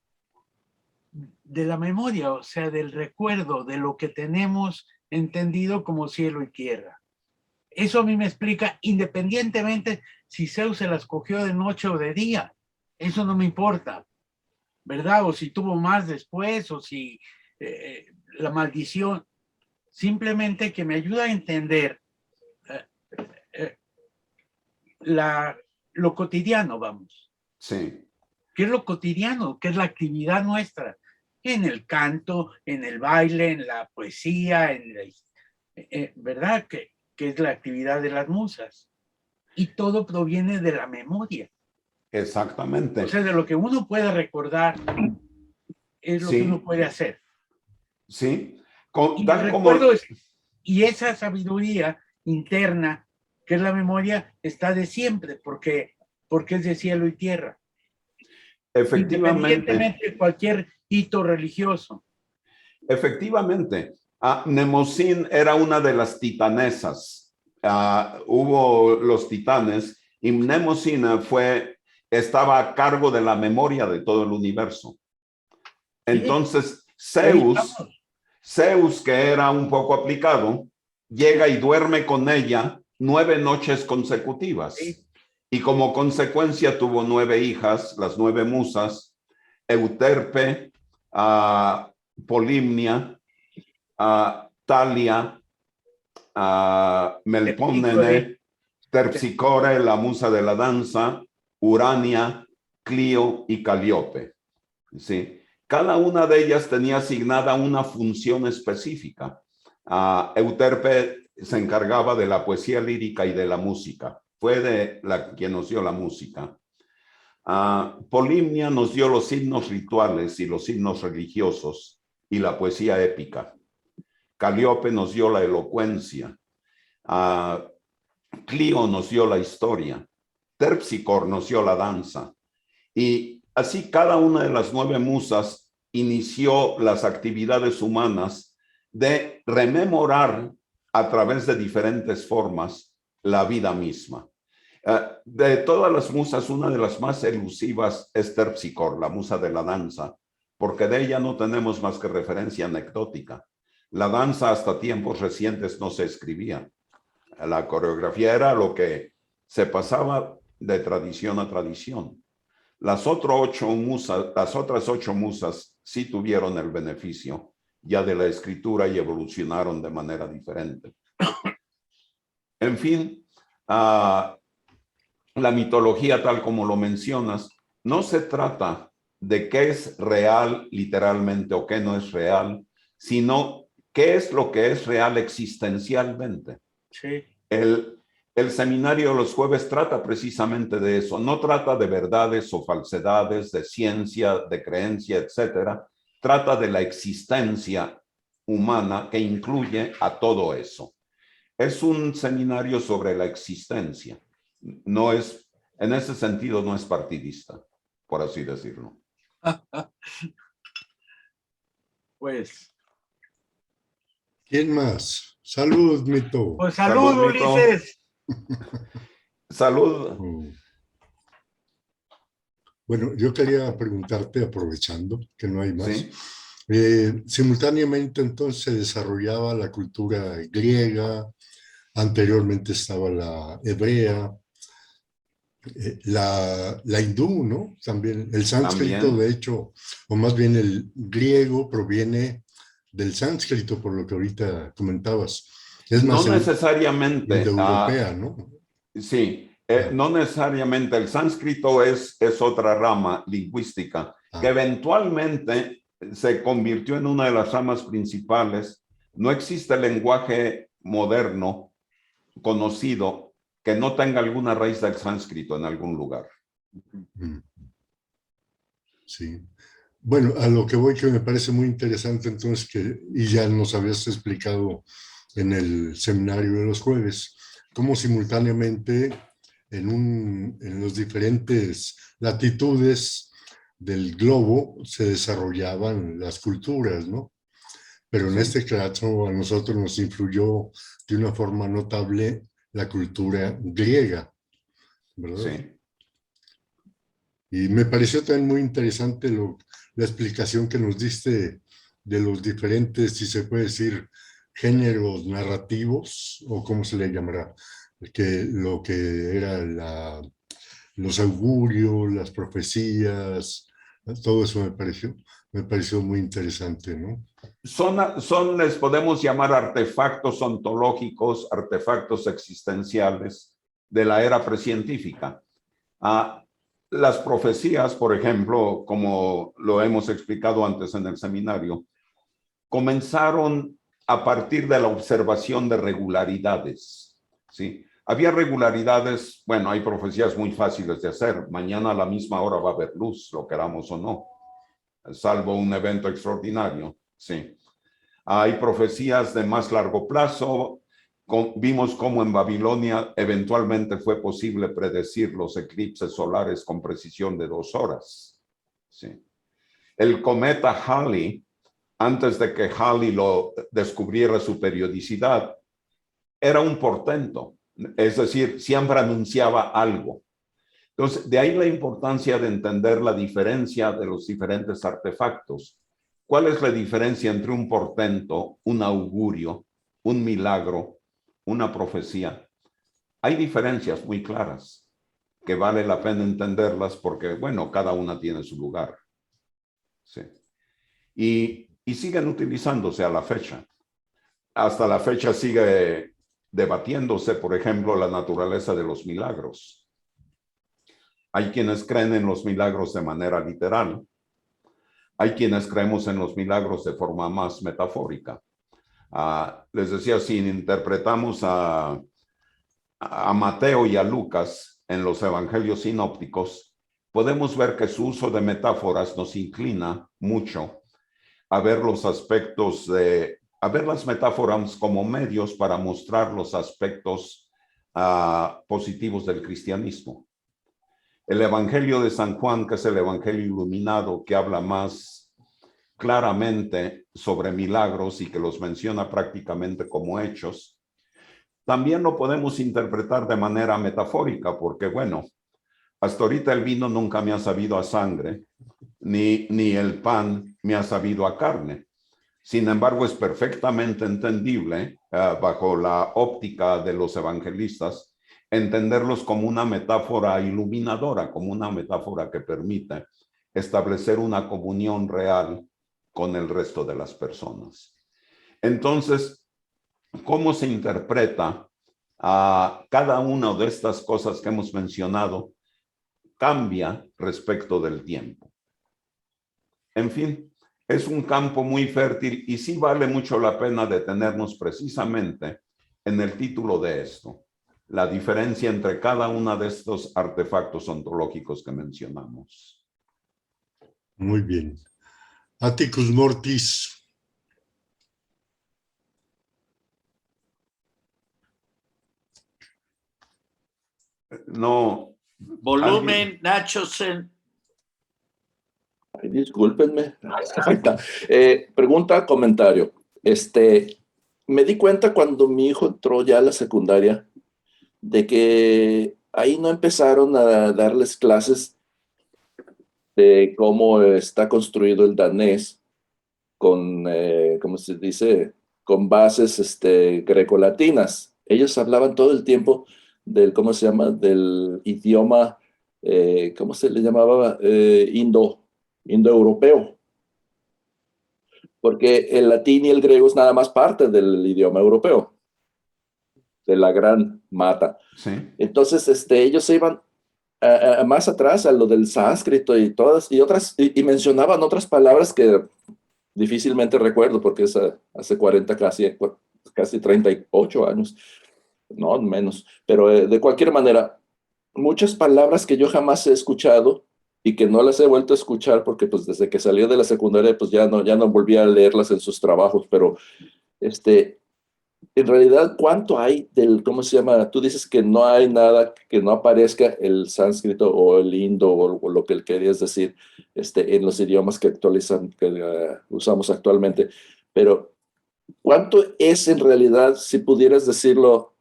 de la memoria, o sea, del recuerdo, de lo que tenemos entendido como cielo y tierra. Eso a mí me explica, independientemente si Zeus se las cogió de noche o de día, eso no me importa, ¿verdad? O si tuvo más después, o si la maldición, simplemente que me ayuda a entender lo cotidiano, vamos.
Sí.
¿Qué es lo cotidiano? ¿Qué es la actividad nuestra? En el canto, en el baile, en la poesía, ¿verdad? Que es la actividad de las musas. Y todo proviene de la memoria.
Exactamente.
O sea, de lo que uno puede recordar es lo que uno puede hacer.
Sí.
Y el recuerdo y esa sabiduría interna, que es la memoria, está de siempre, porque es de cielo y tierra.
Efectivamente.
Independientemente de cualquier hito religioso.
Efectivamente. Mnemosyne era una de las titanesas. Hubo los titanes y Mnemosyne estaba a cargo de la memoria de todo el universo. Entonces, Zeus, que era un poco aplicado, llega y duerme con ella 9 noches consecutivas.
Sí.
Y como consecuencia tuvo 9 hijas, las 9 musas, Euterpe, Polimnia, Talia, Melpomene, Terpsicore, la musa de la danza, Urania, Clio y Calíope. ¿Sí? Cada una de ellas tenía asignada una función específica. Euterpe se encargaba de la poesía lírica y de la música. Fue quien nos dio la música. Polimnia nos dio los himnos rituales y los himnos religiosos y la poesía épica. Calíope nos dio la elocuencia. Clio nos dio la historia. Terpsícore nos dio la danza. Y así cada una de las 9 musas inició las actividades humanas de rememorar a través de diferentes formas la vida misma. De todas las musas, una de las más elusivas es Terpsícore, la musa de la danza, porque de ella no tenemos más que referencia anecdótica. La danza hasta tiempos recientes no se escribía. La coreografía era lo que se pasaba de tradición a tradición. Las otras 8 musas sí tuvieron el beneficio ya de la escritura y evolucionaron de manera diferente. En fin, la mitología, tal como lo mencionas, no se trata de qué es real literalmente o qué no es real, sino qué es lo que es real existencialmente.
Sí.
El seminario de los jueves trata precisamente de eso. No trata de verdades o falsedades, de ciencia, de creencia, etcétera. Trata de la existencia humana que incluye a todo eso. Es un seminario sobre la existencia. No es, en ese sentido, no es partidista, por así decirlo.
Pues.
¿Quién más? Salud, Mito.
Pues salud, Ulises.
Salud.
Bueno, yo quería preguntarte, aprovechando que no hay más,
¿Sí?
Simultáneamente entonces se desarrollaba la cultura griega, anteriormente estaba la hebrea, la hindú, ¿no? También el sánscrito,
También.
de hecho, o más bien el griego proviene del sánscrito, por lo que ahorita comentabas. Es más,
no necesariamente.
Indoeuropea, ¿no?
Sí, no necesariamente. El sánscrito es otra rama lingüística que eventualmente se convirtió en una de las ramas principales. No existe lenguaje moderno conocido que no tenga alguna raíz del sánscrito en algún lugar.
Sí. Bueno, a lo que voy, que me parece muy interesante entonces, y ya nos habías explicado en el seminario de los jueves, cómo simultáneamente en los diferentes latitudes del globo se desarrollaban las culturas, ¿no? Pero en este caso a nosotros nos influyó de una forma notable la cultura griega, ¿verdad?
Sí.
Y me pareció también muy interesante la explicación que nos diste de los diferentes, si se puede decir, géneros narrativos, o cómo se le llamará, lo que era los augurios, las profecías, todo eso me pareció muy interesante, ¿no?
Les podemos llamar artefactos ontológicos, artefactos existenciales de la era precientífica. Las profecías, por ejemplo, como lo hemos explicado antes en el seminario, comenzaron a partir de la observación de regularidades, ¿sí? Había regularidades, bueno, hay profecías muy fáciles de hacer. Mañana a la misma hora va a haber luz, lo queramos o no, salvo un evento extraordinario, sí. Hay profecías de más largo plazo. Vimos cómo en Babilonia eventualmente fue posible predecir los eclipses solares con precisión de 2 horas, sí. El cometa Halley, antes de que Halley lo descubriera su periodicidad, era un portento, es decir, siempre anunciaba algo. Entonces, de ahí la importancia de entender la diferencia de los diferentes artefactos. ¿Cuál es la diferencia entre un portento, un augurio, un milagro, una profecía? Hay diferencias muy claras que vale la pena entenderlas porque, bueno, cada una tiene su lugar. Sí. Y siguen utilizándose a la fecha. Hasta la fecha sigue debatiéndose, por ejemplo, la naturaleza de los milagros. Hay quienes creen en los milagros de manera literal. Hay quienes creemos en los milagros de forma más metafórica. Les decía, si interpretamos a Mateo y a Lucas en los evangelios sinópticos, podemos ver que su uso de metáforas nos inclina mucho a ver los aspectos a ver las metáforas como medios para mostrar los aspectos positivos del cristianismo. El Evangelio de San Juan, que es el Evangelio iluminado, que habla más claramente sobre milagros y que los menciona prácticamente como hechos, también lo podemos interpretar de manera metafórica, porque bueno, hasta ahorita el vino nunca me ha sabido a sangre, ni el pan me ha sabido a carne. Sin embargo, es perfectamente entendible, bajo la óptica de los evangelistas, entenderlos como una metáfora iluminadora, como una metáfora que permite establecer una comunión real con el resto de las personas. Entonces, ¿cómo se interpreta cada una de estas cosas que hemos mencionado? Cambia respecto del tiempo. En fin, es un campo muy fértil y sí vale mucho la pena detenernos precisamente en el título de esto, la diferencia entre cada uno de estos artefactos ontológicos que mencionamos.
Muy bien. Atticus Mortis.
No.
Volumen, Nacho.
Ay, discúlpenme. Pregunta, comentario. Me di cuenta cuando mi hijo entró ya a la secundaria de que ahí no empezaron a darles clases de cómo está construido el danés con, ¿cómo se dice? Con bases grecolatinas. Ellos hablaban todo el tiempo del, ¿cómo se llama? Del idioma, ¿cómo se le llamaba? Indoeuropeo. Porque el latín y el griego es nada más parte del idioma europeo, de la gran mata.
Sí.
Entonces, ellos se iban más atrás a lo del sánscrito y todas, y otras, y mencionaban otras palabras que difícilmente recuerdo porque es hace 40, casi 38 años, no menos, pero de cualquier manera, muchas palabras que yo jamás he escuchado y que no las he vuelto a escuchar porque pues desde que salí de la secundaria pues ya no volví a leerlas en sus trabajos, pero en realidad, ¿cuánto hay del, cómo se llama? Tú dices que no hay nada que no aparezca el sánscrito o el indo o lo que querías decir en los idiomas que usamos actualmente. Pero, ¿cuánto es en realidad, si pudieras decirlo,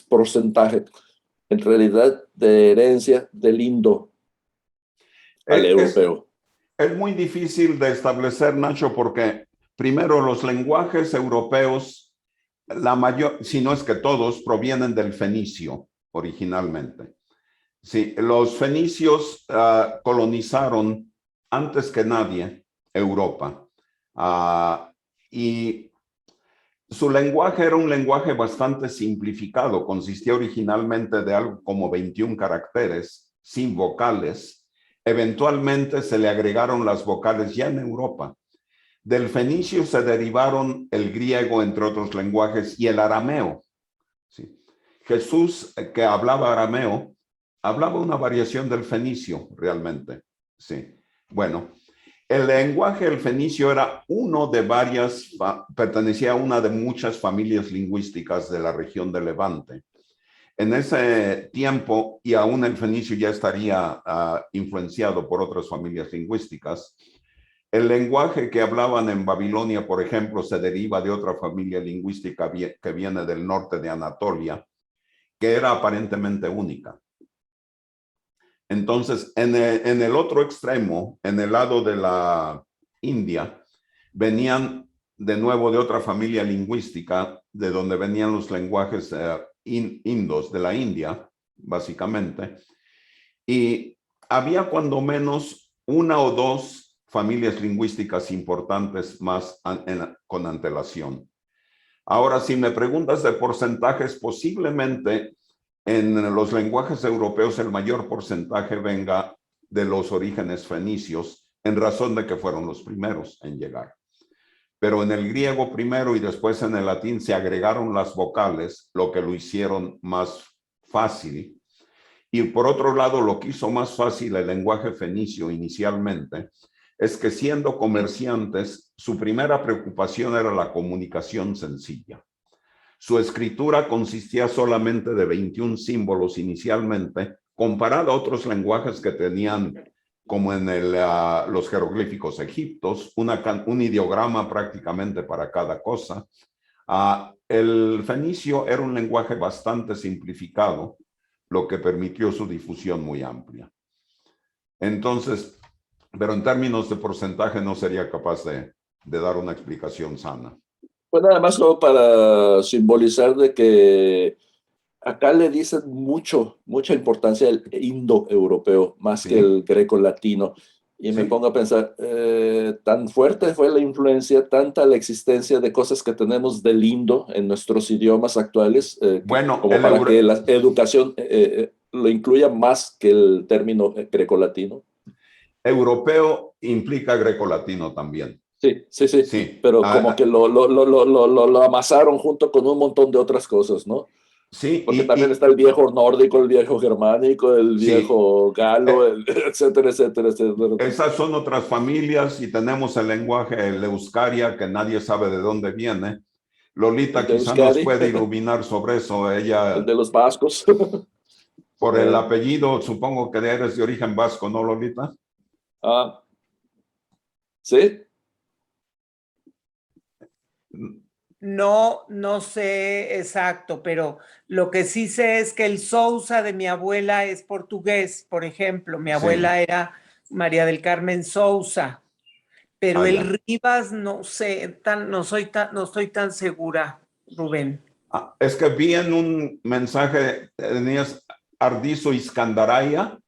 porcentaje, en realidad de herencia del indo al europeo?
Es muy difícil de establecer, Nacho, porque primero los lenguajes europeos, la mayor, si no es que todos, provienen del fenicio originalmente. Sí, los fenicios colonizaron antes que nadie Europa y su lenguaje era un lenguaje bastante simplificado, consistía originalmente de algo como 21 caracteres sin vocales. Eventualmente se le agregaron las vocales ya en Europa. Del fenicio se derivaron el griego, entre otros lenguajes, y el arameo. ¿Sí? Jesús, que hablaba arameo, hablaba una variación del fenicio, realmente. Sí. Bueno, el lenguaje del fenicio era uno de varias, pertenecía a una de muchas familias lingüísticas de la región de Levante. En ese tiempo, y aún el fenicio ya estaría influenciado por otras familias lingüísticas, el lenguaje que hablaban en Babilonia, por ejemplo, se deriva de otra familia lingüística que viene del norte de Anatolia, que era aparentemente única. Entonces, en el otro extremo, en el lado de la India, venían de nuevo de otra familia lingüística, de donde venían los lenguajes indos de la India, básicamente, y había cuando menos una o dos familias lingüísticas importantes más con antelación. Ahora, si me preguntas de porcentajes, posiblemente en los lenguajes europeos el mayor porcentaje venga de los orígenes fenicios, en razón de que fueron los primeros en llegar. Pero en el griego primero y después en el latín se agregaron las vocales, lo que lo hicieron más fácil. Y por otro lado, lo que hizo más fácil el lenguaje fenicio inicialmente es que, siendo comerciantes, su primera preocupación era la comunicación sencilla. Su escritura consistía solamente de 21 símbolos inicialmente, comparado a otros lenguajes que tenían, como en los jeroglíficos egiptos, un ideograma prácticamente para cada cosa. El fenicio era un lenguaje bastante simplificado, lo que permitió su difusión muy amplia. Entonces, pero en términos de porcentaje no sería capaz de dar una explicación sana.
Pues nada más como para simbolizar de que acá le dicen mucha importancia al indoeuropeo, más
Sí.
que el greco-latino. Y me
Sí.
pongo a pensar, tan fuerte fue la influencia, tanta la existencia de cosas que tenemos del indo en nuestros idiomas actuales,
Bueno,
como para que la educación lo incluya más que el término greco-latino.
Europeo implica grecolatino también.
Sí, sí, sí,
Sí.
pero como que lo amasaron junto con un montón de otras cosas, ¿no?
Sí.
Porque también está el viejo nórdico, el viejo germánico, el
Sí.
viejo galo, etcétera, etcétera, etcétera.
Esas son otras familias, y tenemos el lenguaje, el euskaria, que nadie sabe de dónde viene. Lolita
El de
quizá
Euskadi.
nos puede iluminar sobre eso. Ella,
El de los vascos.
por el apellido, supongo que eres de origen vasco, ¿no, Lolita?
Ah, ¿sí?
No sé exacto, pero lo que sí sé es que el Sousa de mi abuela es portugués, por ejemplo. Mi abuela era María del Carmen Sousa, pero el Rivas no sé, no estoy tan segura, Rubén.
Es que vi en un mensaje, tenías Ardizo Iskandaraya.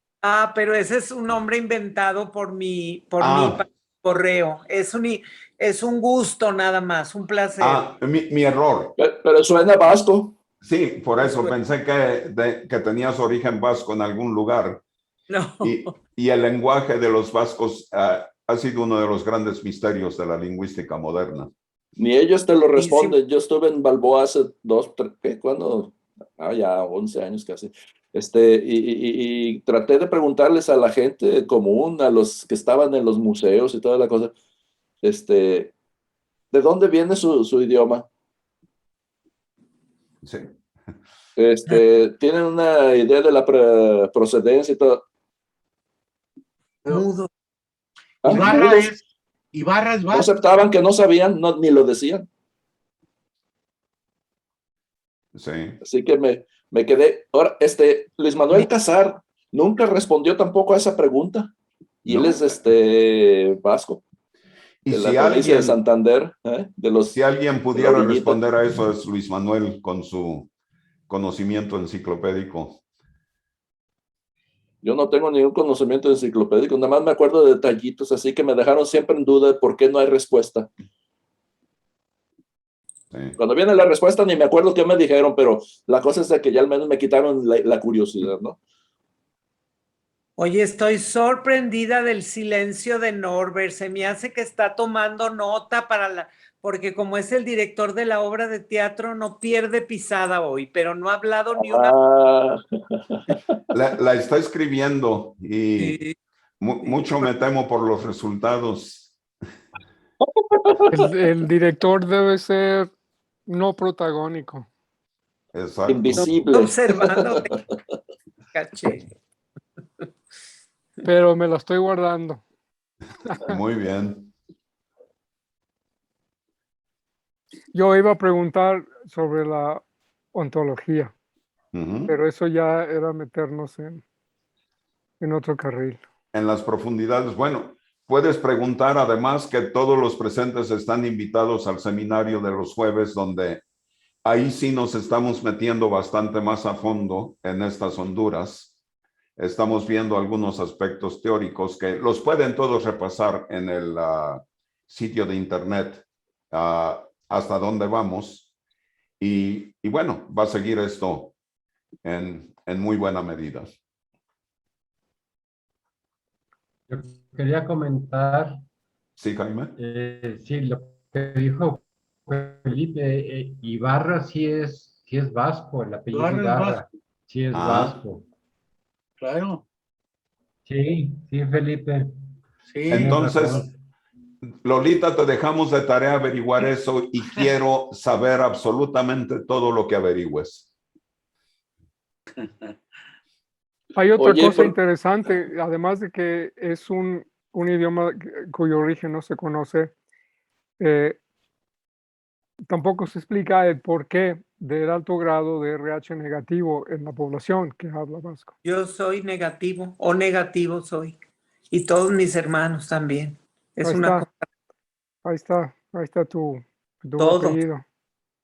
Pero ese es un nombre inventado por mi correo. Es un gusto nada más, un placer.
Mi error.
Pero suena vasco.
Sí, por eso pensé que tenías origen vasco en algún lugar.
No.
Y el lenguaje de los vascos ha sido uno de los grandes misterios de la lingüística moderna.
Ni ellos te lo responden. Yo estuve en Balboa hace ¿cuándo? Ya 11 años casi. Y traté de preguntarles a la gente común, a los que estaban en los museos y toda la cosa, ¿de dónde viene su idioma?
Sí.
¿Tienen una idea de la procedencia y todo?
Mudo.
Ibarra es
No
vasco.
aceptaban, que no sabían, ni lo decían.
Sí.
Así que me quedé. Ahora, Luis Manuel Casar nunca respondió tampoco a esa pregunta. Y él es vasco.
Y
de
si
la provincia de Santander.
Si alguien pudiera responder a eso, es Luis Manuel, con su conocimiento enciclopédico.
Yo no tengo ningún conocimiento enciclopédico, nada más me acuerdo de detallitos, así que me dejaron siempre en duda de por qué no hay respuesta.
Sí.
Cuando viene la respuesta ni me acuerdo qué me dijeron, pero la cosa es de que ya al menos me quitaron la curiosidad, ¿no?
Oye, estoy sorprendida del silencio de Norbert. Se me hace que está tomando nota porque como es el director de la obra de teatro, no pierde pisada hoy, pero no ha hablado ni una.
Ah,
La está escribiendo y
Sí.
mucho me temo por los resultados.
El director debe ser no protagónico,
Exacto.
invisible.
Observándote, caché.
pero me la estoy guardando.
Muy bien.
Yo iba a preguntar sobre la ontología,
Ujú.
pero eso ya era meternos en otro carril.
En las profundidades. Bueno, puedes preguntar además que todos los presentes están invitados al seminario de los jueves, donde ahí sí nos estamos metiendo bastante más a fondo en estas honduras. Estamos viendo algunos aspectos teóricos que los pueden todos repasar en el sitio de internet hasta dónde vamos. Y bueno, va a seguir esto en muy buena medida.
Yo quería comentar,
¿Sí, Jaime?
sí, lo que dijo Felipe, Ibarra sí es vasco, el apellido
Ibarra es
Ibarra,
vasco.
sí es
Ah.
vasco.
Claro,
Sí, Felipe.
sí.
Entonces, Lolita, te dejamos de tarea averiguar eso y quiero saber absolutamente todo lo que averigües.
Hay otra
Oye,
cosa interesante, además de que es un idioma cuyo origen no se conoce, tampoco se explica el porqué del alto grado de RH negativo en la población que habla vasco.
Yo soy negativo o negativo soy. Y todos mis hermanos también. Es
Ahí
una
está, ahí está tu
Todo.
apellido.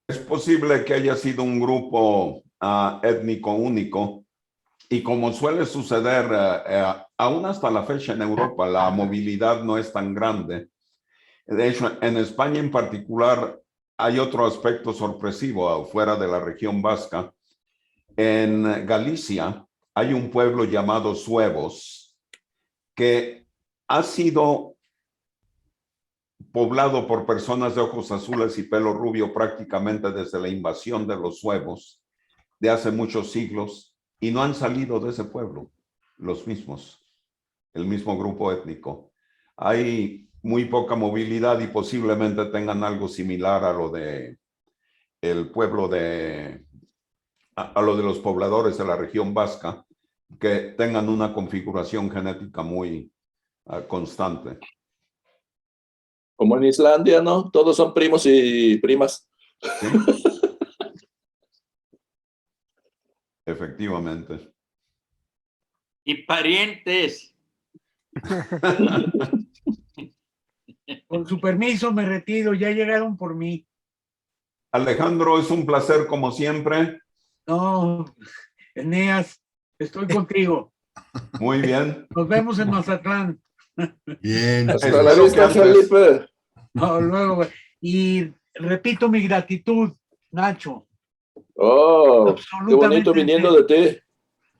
Es posible que haya sido un grupo étnico único y como suele suceder aún hasta la fecha en Europa, la movilidad no es tan grande. De hecho, en España en particular hay otro aspecto sorpresivo fuera de la región vasca. En Galicia hay un pueblo llamado Suevos que ha sido poblado por personas de ojos azules y pelo rubio prácticamente desde la invasión de los suevos de hace muchos siglos y no han salido de ese pueblo, los mismos, el mismo grupo étnico. Hay muy poca movilidad y posiblemente tengan algo similar a lo de el pueblo a lo de los pobladores de la región vasca, que tengan una configuración genética muy constante.
Como en Islandia, ¿no? Todos son primos y primas.
¿Sí? Efectivamente.
Y parientes.
Con su permiso me retiro, ya llegaron por mí.
Alejandro, es un placer como siempre.
No, Eneas, estoy contigo.
Muy bien.
Nos vemos en Mazatlán.
Bien.
Hasta
Espero
la vista,
que antes-
Felipe.
No, luego. Y repito mi gratitud, Nacho.
Oh, qué
Absolutamente
bonito
en
viniendo
serio.
de ti.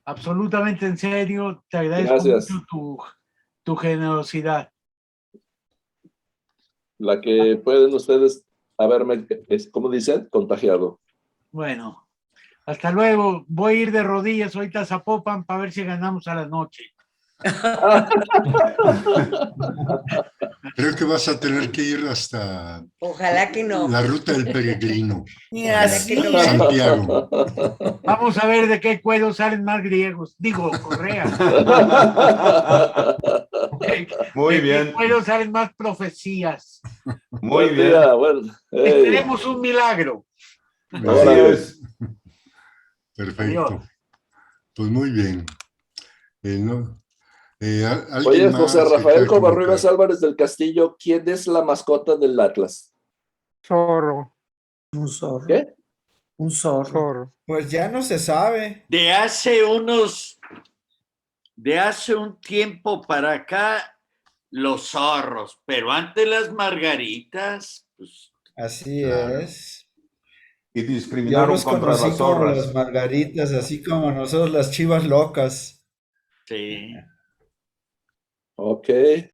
Absolutamente en serio, te agradezco
Gracias.
mucho tu generosidad.
La que pueden ustedes haberme, ¿cómo dicen? Contagiado.
Bueno, hasta luego. Voy a ir de rodillas ahorita a Zapopan para ver si ganamos a la noche.
Creo que vas a tener que ir hasta
Ojalá que no.
la ruta del peregrino.
Ojalá que no.
Santiago.
Vamos a ver de qué cuero salen más griegos. Digo, Correa.
Muy
¿De
bien.
qué cuero salen más profecías?
Muy
Buen
bien.
día, bueno, hey.
Esperemos un milagro.
Así
Órale.
es.
Perfecto. Pues muy bien. ¿Alguien
Oye,
más
José
que
Rafael
quiera
Covarrubias
comentar?
Álvarez del Castillo, ¿quién es la mascota del Atlas?
Zorro,
Un zorro.
¿Qué?
Un zorro.
zorro.
Pues ya no se sabe.
De hace un tiempo para acá, los zorros, pero antes las margaritas, pues,
Así
Claro.
es.
Y
Yo
discriminaron
los
contra
conocí
las
como
zorras.
las margaritas, así como nosotros las chivas locas.
sí.
Ok.